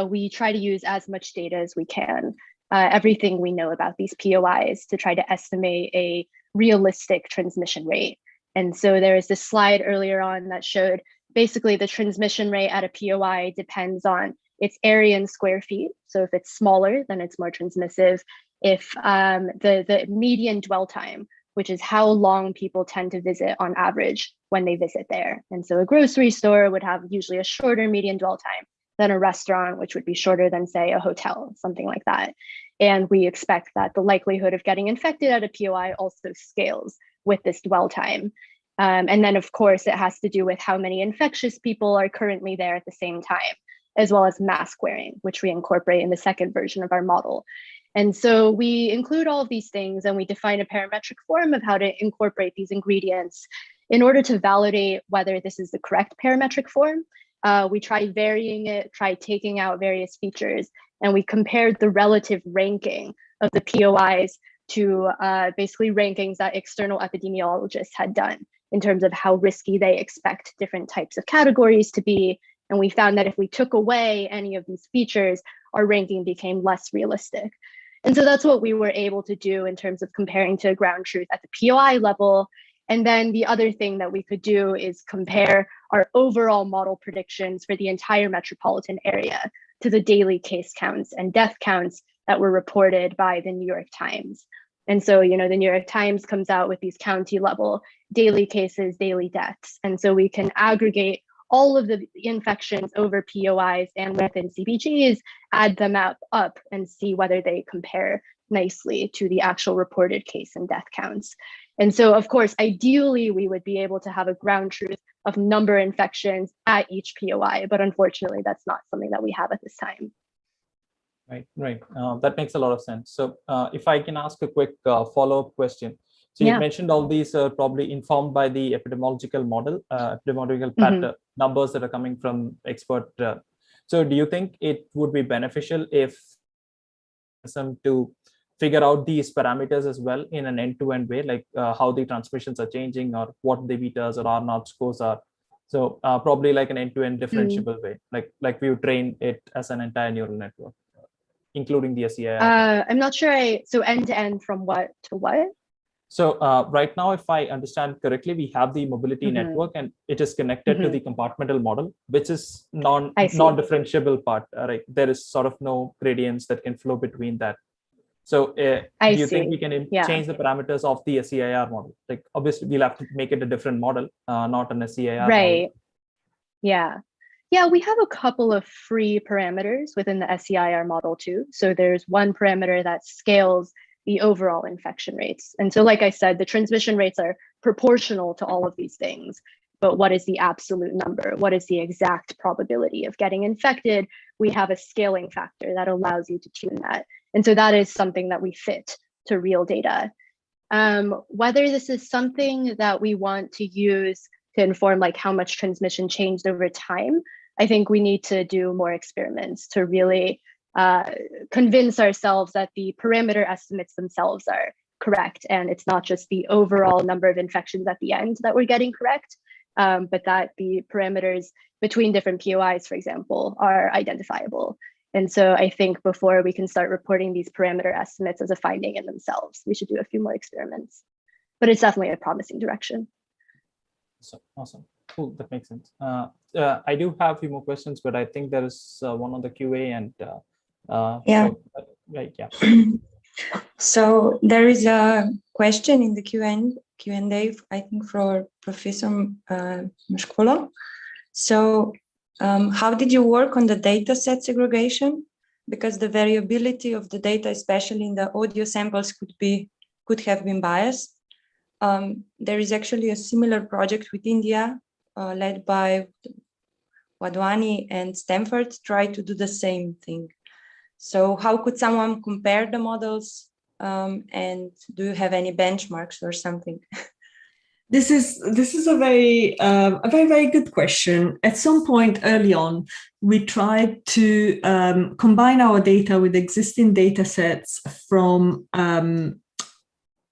we try to use as much data as we can, everything we know about these POIs to try to estimate a realistic transmission rate. And so there was this slide earlier on that showed basically the transmission rate at a POI depends on its area in square feet. So if it's smaller, then it's more transmissive. If the median dwell time, which is how long people tend to visit on average when they visit there. And so a grocery store would have usually a shorter median dwell time than a restaurant, which would be shorter than, say, a hotel, something like that. And we expect that the likelihood of getting infected at a POI also scales with this dwell time. And then, of course, it has to do with how many infectious people are currently there at the same time, as well as mask wearing, which we incorporate in the second version of our model. And so we include all of these things and we define a parametric form of how to incorporate these ingredients. In order to validate whether this is the correct parametric form, we try varying it, try taking out various features, and we compared the relative ranking of the POIs to basically rankings that external epidemiologists had done in terms of how risky they expect different types of categories to be. And we found that if we took away any of these features, our ranking became less realistic. And so that's what we were able to do in terms of comparing to ground truth at the POI level. And then the other thing that we could do is compare our overall model predictions for the entire metropolitan area to the daily case counts and death counts that were reported by the New York Times. And so, the New York Times comes out with these county level daily cases, daily deaths. And so we can aggregate all of the infections over POIs and within CPGs, add them up and see whether they compare nicely to the actual reported case and death counts. And so, of course, ideally, we would be able to have a ground truth of number of infections at each POI, but unfortunately, that's not something that we have at this time. Right. That makes a lot of sense. So if I can ask a quick follow-up question. So you mentioned all these are probably informed by the epidemiological model, epidemiological pattern numbers that are coming from expert. So do you think it would be beneficial if some to figure out these parameters as well in an end-to-end way, like how the transmissions are changing or what the betas or R0 scores are? So probably like an end-to-end differentiable way, like we would train it as an entire neural network, including the SEIR. I'm not sure. So end-to-end from what to what? So right now, if I understand correctly, we have the mobility network and it is connected to the compartmental model, which is non-differentiable part, right? There is sort of no gradients that can flow between that. So do you think we can change the parameters of the SEIR model? Like obviously we'll have to make it a different model, not an SEIR model. Yeah, we have a couple of free parameters within the SEIR model too. So there's one parameter that scales the overall infection rates. And so, like I said, the transmission rates are proportional to all of these things. But what is the absolute number? What is the exact probability of getting infected? We have a scaling factor that allows you to tune that. And so that is something that we fit to real data. Whether this is something that we want to use to inform like how much transmission changed over time, I think we need to do more experiments to really convince ourselves that the parameter estimates themselves are correct. And it's not just the overall number of infections at the end that we're getting correct, but that the parameters between different POIs, for example, are identifiable. And so I think before we can start reporting these parameter estimates as a finding in themselves, we should do a few more experiments. But it's definitely a promising direction. Awesome. Cool. That makes sense. I do have a few more questions, but I think there is one on the QA and So there is a question in the Q&A, I think, for Professor Mashkolo. So how did you work on the data set segregation? because the variability of the data, especially in the audio samples, could have been biased. There is actually a similar project with India, led by Wadhwani and Stanford, try to do the same thing. So how could someone compare the models, and do you have any benchmarks or something? This is a very good question. At some point early on, we tried to combine our data with existing data sets from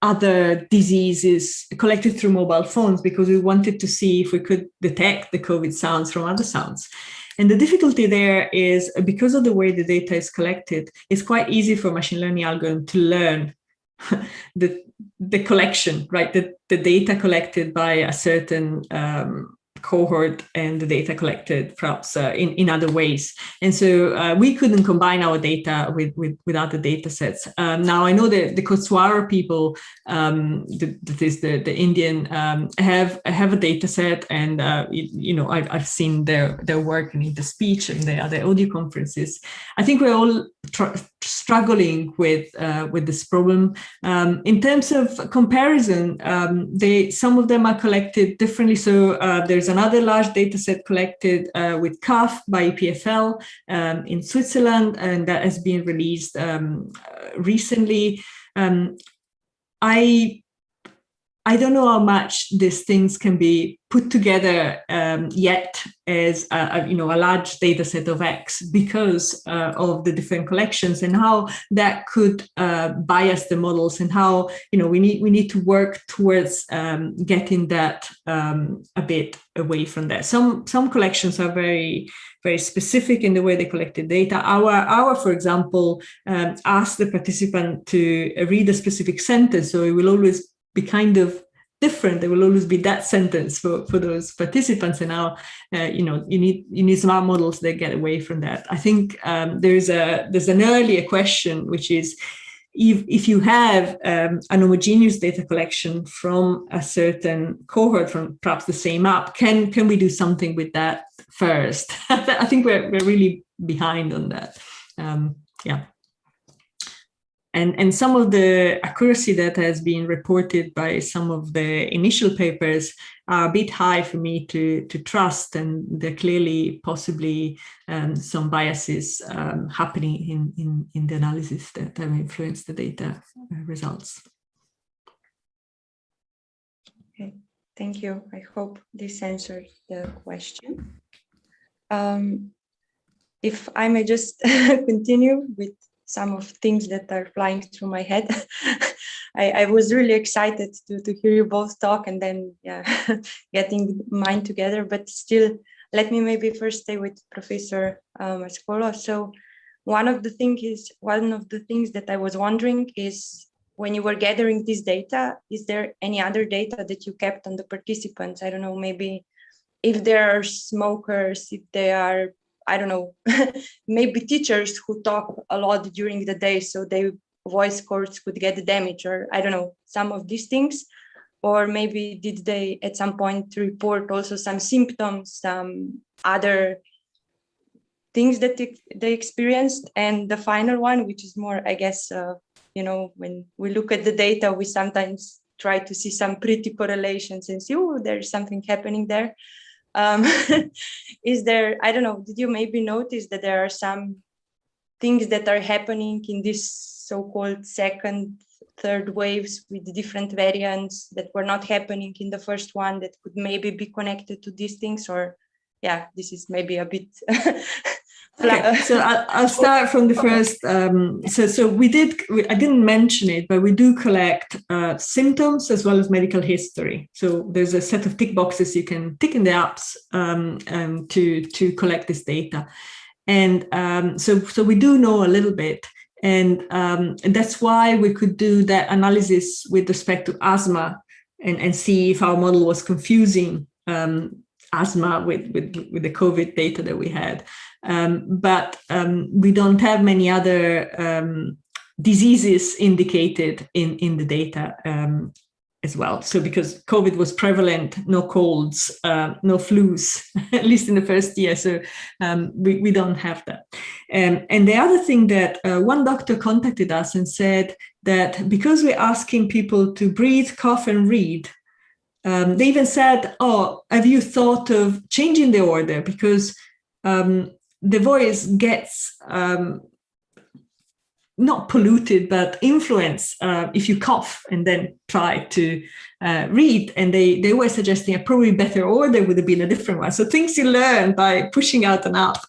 other diseases collected through mobile phones, because we wanted to see if we could detect the COVID sounds from other sounds. And the difficulty there is, because of the way the data is collected, it's quite easy for machine learning algorithm to learn the collection, right? The data collected by a certain cohort and the data collected perhaps in other ways. And so we couldn't combine our data with other data sets. Now I know that the Kurzweil people, that is the Indian, have a data set, and I've seen their work in the speech and the other audio conferences. I think we're all struggling with this problem. In terms of comparison, some of them are collected differently. So there's another large data set collected with CAF by EPFL in Switzerland, and that has been released recently. I don't know how much these things can be put together yet as a large data set of X, because of the different collections, and how that could bias the models, and how we need to work towards getting that a bit away from that. Some collections are very specific in the way they collected data. Our for example, asked the participant to read a specific sentence, so it will always be kind of different. There will always be that sentence for those participants, and now you need smart models that get away from that. I think there's an earlier question, which is if you have an homogeneous data collection from a certain cohort from perhaps the same app, can we do something with that first? I think we're really behind on that. Yeah. And some of the accuracy that has been reported by some of the initial papers are a bit high for me to trust, and there are clearly possibly some biases happening in the analysis that have influenced the data results. Okay, thank you. I hope this answered the question. If I may just continue with some of things that are flying through my head. I was really excited to hear you both talk, and then getting mine together, but still, let me maybe first stay with Professor Mascolo. So one of the things that I was wondering is, when you were gathering this data, is there any other data that you kept on the participants? I don't know, maybe if there are smokers, if they are, I don't know, maybe teachers who talk a lot during the day, so their voice cords could get damaged, or I don't know, some of these things. Or maybe did they at some point report also some symptoms, some other things that they experienced? And the final one, which is more, I guess, when we look at the data, we sometimes try to see some pretty correlations and see, oh, there's something happening there. Is there, I don't know, did you maybe notice that there are some things that are happening in this so-called second, third waves with different variants that were not happening in the first one, that could maybe be connected to these things? Or this is maybe a bit Okay, so I'll start from the first. I didn't mention it, but we do collect symptoms as well as medical history. So there's a set of tick boxes you can tick in the apps to collect this data. And so we do know a little bit. And that's why we could do that analysis with respect to asthma and see if our model was confusing asthma with the COVID data that we had. But we don't have many other diseases indicated in the data. as well. So because COVID was prevalent, no colds, no flus, at least in the first year. So we don't have that. And the other thing that one doctor contacted us and said that because we're asking people to breathe, cough, and read, they even said, oh, have you thought of changing the order? Because the voice gets not polluted, but influenced if you cough and then try to read. And they were suggesting a probably better order would have been a different one. So things you learn by pushing out and up.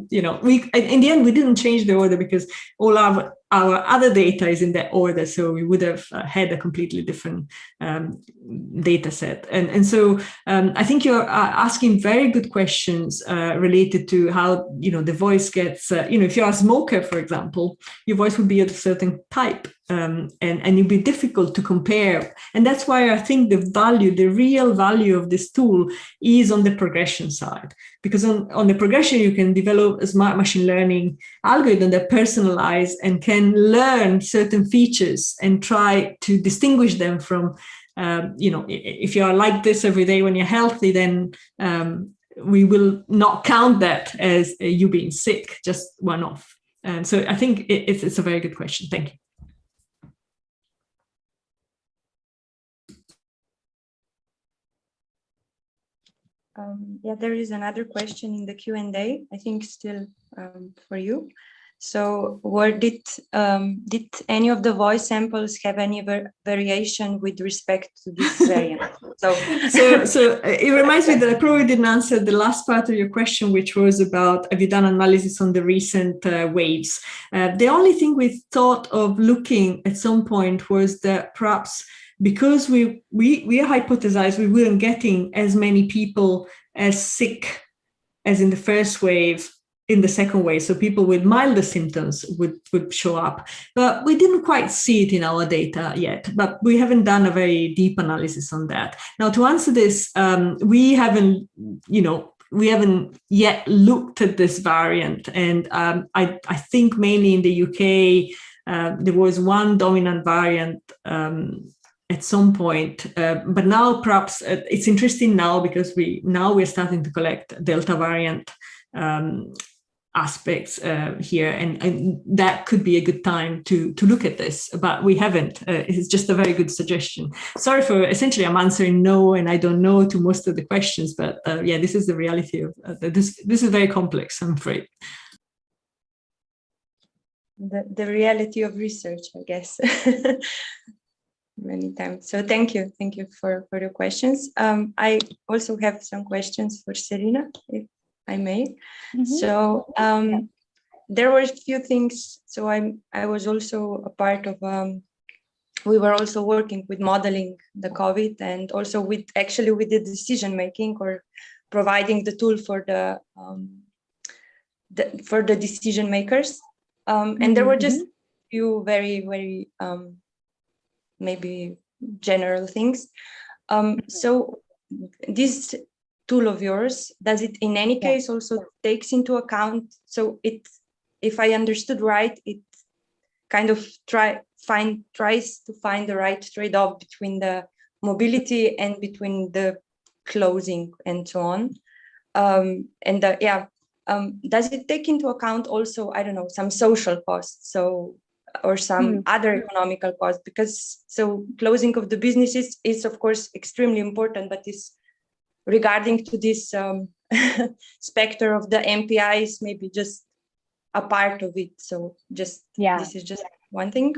You know, in the end, we didn't change the order because all our other data is in that order. So we would have had a completely different data set. And so I think you're asking very good questions related to how, you know, the voice gets, you know, if you're a smoker, for example, your voice would be of a certain type. And it'd be difficult to compare. And that's why I think the real value of this tool is on the progression side. Because on the progression, you can develop a smart machine learning algorithm that personalize and can learn certain features and try to distinguish them from, you know, if you are like this every day when you're healthy, then we will not count that as you being sick, just one off. And so I think it's a very good question. Thank you. Yeah, there is another question in the Q&A, I think still for you. So did any of the voice samples have any variation with respect to this variant? So it reminds me that I probably didn't answer the last part of your question, which was about, have you done analysis on the recent waves? The only thing we thought of looking at some point was that perhaps because we hypothesized we weren't getting as many people as sick as in the first wave in the second wave. So people with milder symptoms would show up, but we didn't quite see it in our data yet, but we haven't done a very deep analysis on that. Now, to answer this, we haven't yet looked at this variant. And I think mainly in the UK, there was one dominant variant at some point, but now perhaps it's interesting now because we're starting to collect Delta variant aspects here, and that could be a good time to look at this, but we haven't. It's just a very good suggestion. Sorry for essentially I'm answering no and I don't know to most of the questions, but yeah, this is the reality of this. This is very complex, I'm afraid. The reality of research, I guess. Many times. So thank you for the questions. I also have some questions for Serena, if I may. Mm-hmm. So there were a few things. So I was also a part of. We were also working with modeling the COVID and also with the decision making or providing the tool for the decision makers. And there were just few very maybe general things. So this tool of yours, does it in any case also takes into account, so if I understood right, it kind of tries to find the right trade-off between the mobility and between the closing and so on. Does it take into account also, I don't know, some social costs, or some other economical costs? Because so closing of the businesses is of course extremely important, but is regarding to this specter of the MPIs, maybe just a part of it. So just this is just one thing.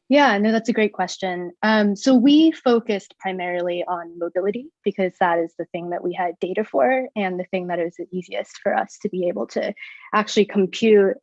Yeah, no, that's a great question. So we focused primarily on mobility because that is the thing that we had data for and the thing that is the easiest for us to be able to actually compute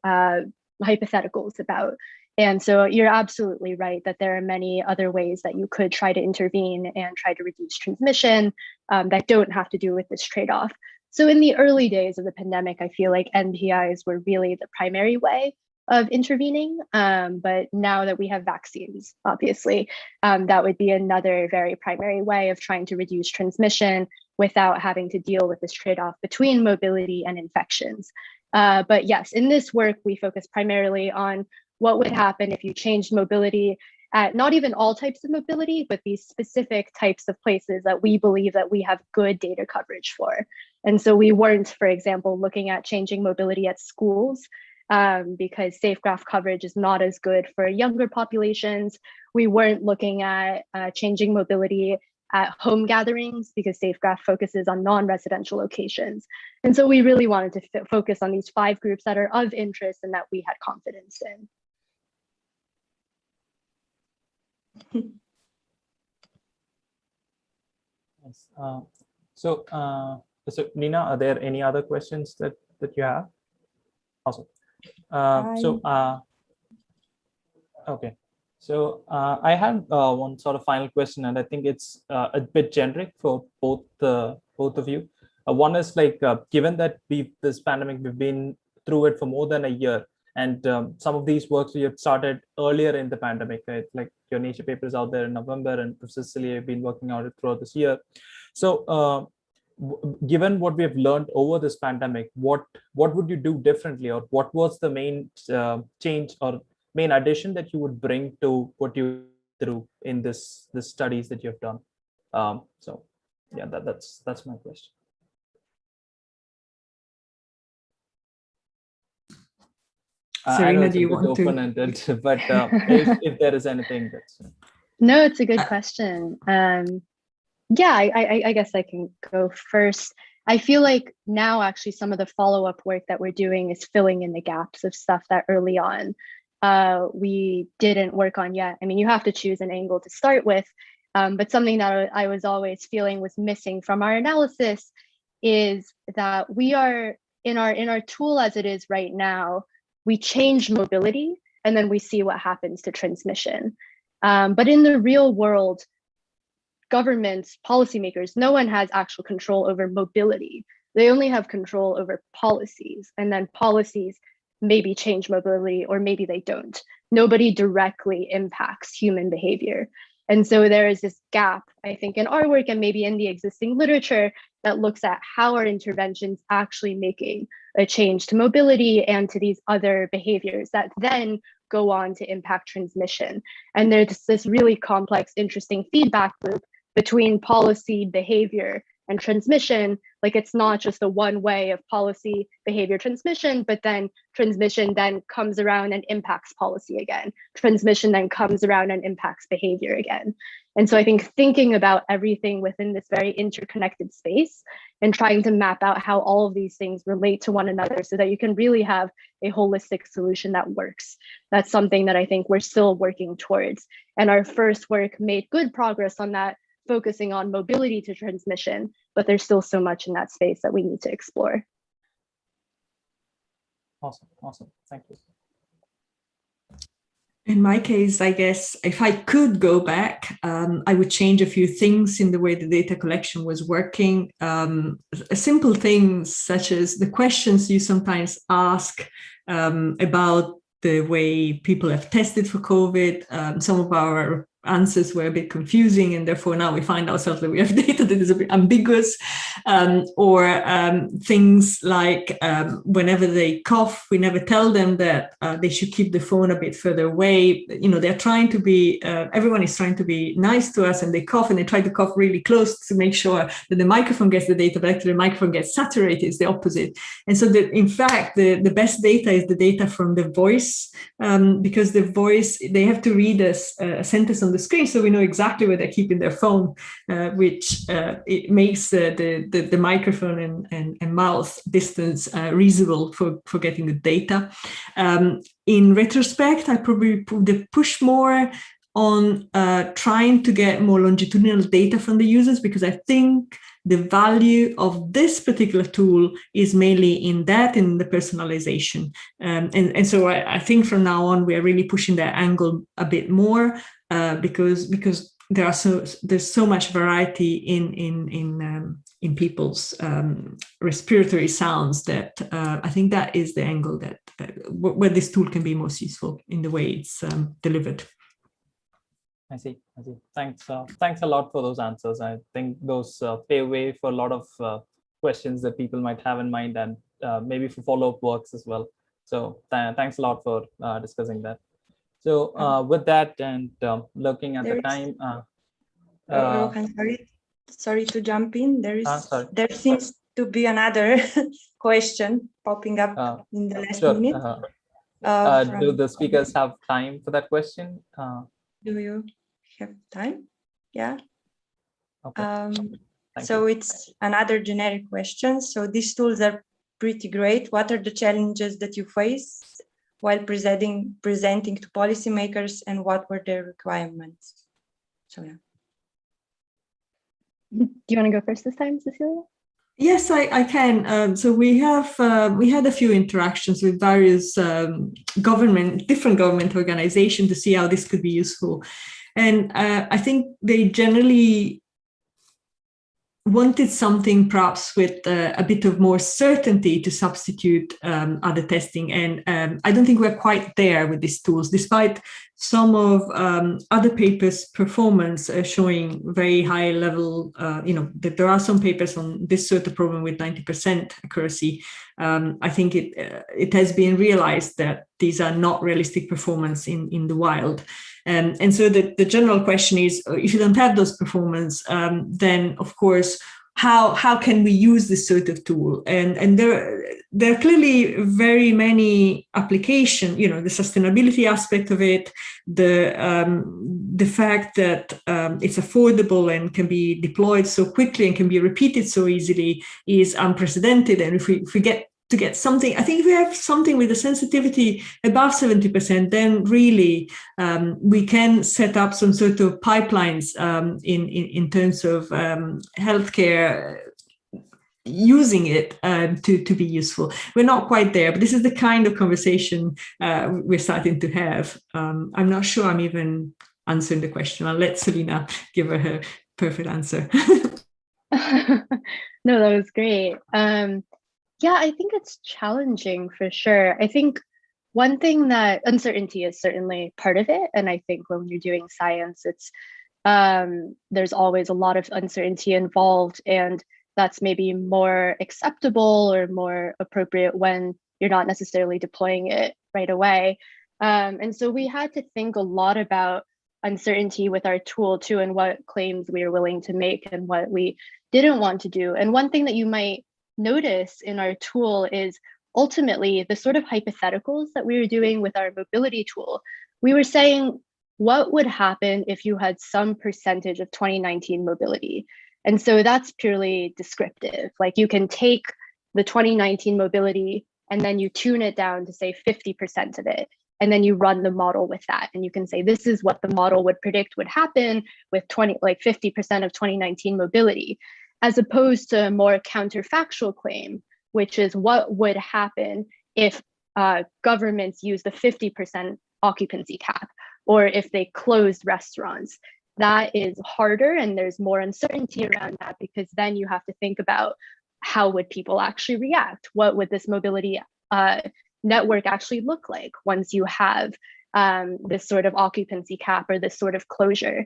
hypotheticals about. And so you're absolutely right that there are many other ways that you could try to intervene and try to reduce transmission that don't have to do with this trade-off. So in the early days of the pandemic, I feel like NPIs were really the primary way of intervening. But now that we have vaccines, obviously, that would be another very primary way of trying to reduce transmission without having to deal with this trade-off between mobility and infections. But yes, in this work, we focus primarily on what would happen if you changed mobility at not even all types of mobility, but these specific types of places that we believe that we have good data coverage for. And so we weren't, for example, looking at changing mobility at schools because safe graph coverage is not as good for younger populations. We weren't looking at changing mobility at home gatherings because safe graph focuses on non-residential locations. And so we really wanted to focus on these 5 groups that are of interest and that we had confidence in. Yes. So Nina, are there any other questions that you have? Awesome. Okay. So I have one sort of final question, and I think it's a bit generic for both of you. One is like, given that this pandemic, we've been through it for more than a year, and some of these works you have started earlier in the pandemic, right? Like your Nature paper is out there in November, and Professor Celia have been working on it throughout this year. So given what we have learned over this pandemic, what would you do differently, or what was the main change or main addition that you would bring to what you through in the studies that you have done? So yeah, that's my question. Serena, do you want to? Open-ended, but if there is anything that's no, it's a good question. Yeah, I guess I can go first. I feel like now actually some of the follow-up work that we're doing is filling in the gaps of stuff that early on we didn't work on yet. I mean, you have to choose an angle to start with, but something that I was always feeling was missing from our analysis is that we are in our tool as it is right now, we change mobility and then we see what happens to transmission. But in the real world, governments, policymakers, no one has actual control over mobility. They only have control over policies, and then policies maybe change mobility or maybe they don't. Nobody directly impacts human behavior. And so there is this gap, I think, in our work and maybe in the existing literature that looks at how are interventions actually making a change to mobility and to these other behaviors that then go on to impact transmission. And there's this really complex, interesting feedback loop between policy, behavior, and transmission. Like it's not just a one way of policy, behavior, transmission, but then transmission then comes around and impacts policy again. Transmission then comes around and impacts behavior again. And so I think thinking about everything within this very interconnected space and trying to map out how all of these things relate to one another so that you can really have a holistic solution that works. That's something that I think we're still working towards. And our first work made good progress on that, focusing on mobility to transmission, but there's still so much in that space that we need to explore. Awesome. Thank you. In my case, I guess if I could go back, I would change a few things in the way the data collection was working. Simple things such as the questions you sometimes ask about the way people have tested for COVID. Some of our answers were a bit confusing, and therefore now we find ourselves that we have data that is a bit ambiguous, or things like whenever they cough, we never tell them that they should keep the phone a bit further away. You know, they're trying to be, everyone is trying to be nice to us, and they cough and they try to cough really close to make sure that the microphone gets the data, but actually the microphone gets saturated. It's the opposite. And so that in fact, the best data is the data from the voice, because the voice, they have to read a sentence on the screen, so we know exactly where they're keeping their phone, which it makes the microphone and mouth distance reasonable for getting the data. In retrospect, I probably would push more on trying to get more longitudinal data from the users, because I think the value of this particular tool is mainly in that, in the personalization. And so I think from now on, we are really pushing that angle a bit more, because there's so much variety in people's respiratory sounds that I think that is the angle that where this tool can be most useful in the way it's delivered. I see. Thanks a lot for those answers. I think those pave way for a lot of questions that people might have in mind, and maybe for follow-up works as well. So thanks a lot for discussing that. So with that and looking at the time, Rohan, sorry to jump in. sorry. There seems to be another question popping up in the last Sure. minute. Do the speakers have time for that question? Do you have time? Yeah. Okay. So it's another generic question. So these tools are pretty great. What are the challenges that you face while presenting to policymakers, and what were their requirements? So yeah. Do you want to go first this time, Cecilia? Yes, I can. So we had a few interactions with various different government organizations to see how this could be useful, and I think they generally wanted something perhaps with a bit of more certainty to substitute other testing. And I don't think we're quite there with these tools, despite some of other papers' performance showing very high level, that there are some papers on this sort of problem with 90% accuracy. I think it has been realized that these are not realistic performance in the wild. And so the general question is, if you don't have those performance, then of course, how can we use this sort of tool? And there are clearly very many applications. The sustainability aspect of it, the fact that it's affordable and can be deployed so quickly and can be repeated so easily is unprecedented. And if we get to get something, I think if we have something with a sensitivity above 70%, then really we can set up some sort of pipelines in terms of healthcare using it to be useful. We're not quite there, but this is the kind of conversation we're starting to have. I'm not sure I'm even answering the question. I'll let Serena give her perfect answer. No, that was great. Yeah, I think it's challenging for sure. I think one thing that uncertainty is certainly part of it. And I think when you're doing science, it's there's always a lot of uncertainty involved, and that's maybe more acceptable or more appropriate when you're not necessarily deploying it right away. And so we had to think a lot about uncertainty with our tool too, and what claims we were willing to make and what we didn't want to do. And one thing that you might notice in our tool is ultimately the sort of hypotheticals that we were doing with our mobility tool. We were saying, what would happen if you had some percentage of 2019 mobility? And so that's purely descriptive. Like you can take the 2019 mobility and then you tune it down to say 50% of it. And then you run the model with that. And you can say, this is what the model would predict would happen with 50% of 2019 mobility, as opposed to a more counterfactual claim, which is what would happen if governments use the 50% occupancy cap, or if they closed restaurants. That is harder, and there's more uncertainty around that, because then you have to think about how would people actually react? What would this mobility network actually look like once you have this sort of occupancy cap or this sort of closure?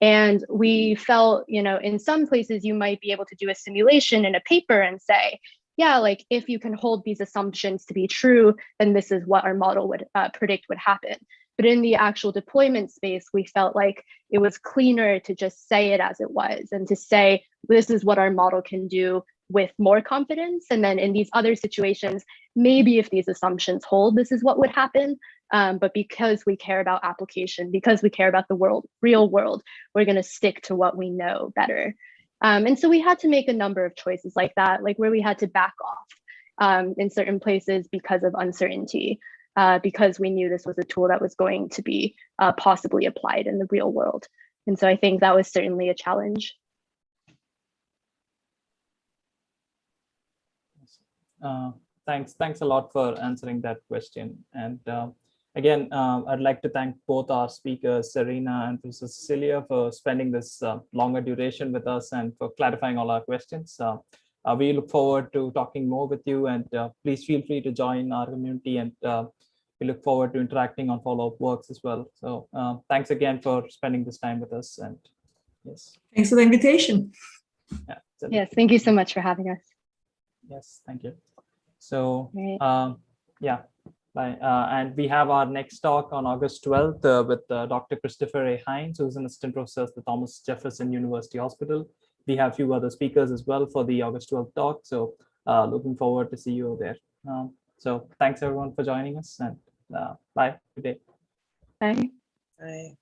And we felt, in some places you might be able to do a simulation in a paper and say, yeah, like if you can hold these assumptions to be true, then this is what our model would predict would happen. But in the actual deployment space, we felt like it was cleaner to just say it as it was, and to say, this is what our model can do with more confidence. And then in these other situations, maybe if these assumptions hold, this is what would happen. But because we care about application, because we care about the real world, we're going to stick to what we know better. And so we had to make a number of choices like that, like where we had to back off in certain places because of uncertainty, because we knew this was a tool that was going to be possibly applied in the real world. And so I think that was certainly a challenge. Thanks a lot for answering that question. And again, I'd like to thank both our speakers, Serena and Professor Cecilia, for spending this longer duration with us and for clarifying all our questions. We look forward to talking more with you, and please feel free to join our community, and we look forward to interacting on Followup works as well. So thanks again for spending this time with us. And yes. Thanks for the invitation. Yeah, yes, thank you so much for having us. Yes, thank you. So right. yeah, Bye. And we have our next talk on August 12th with Dr. Christopher A. Hines, who's an assistant professor at the Thomas Jefferson University Hospital. We have a few other speakers as well for the August 12th talk. So looking forward to see you there. So thanks everyone for joining us, and bye. Good day. Bye. Bye.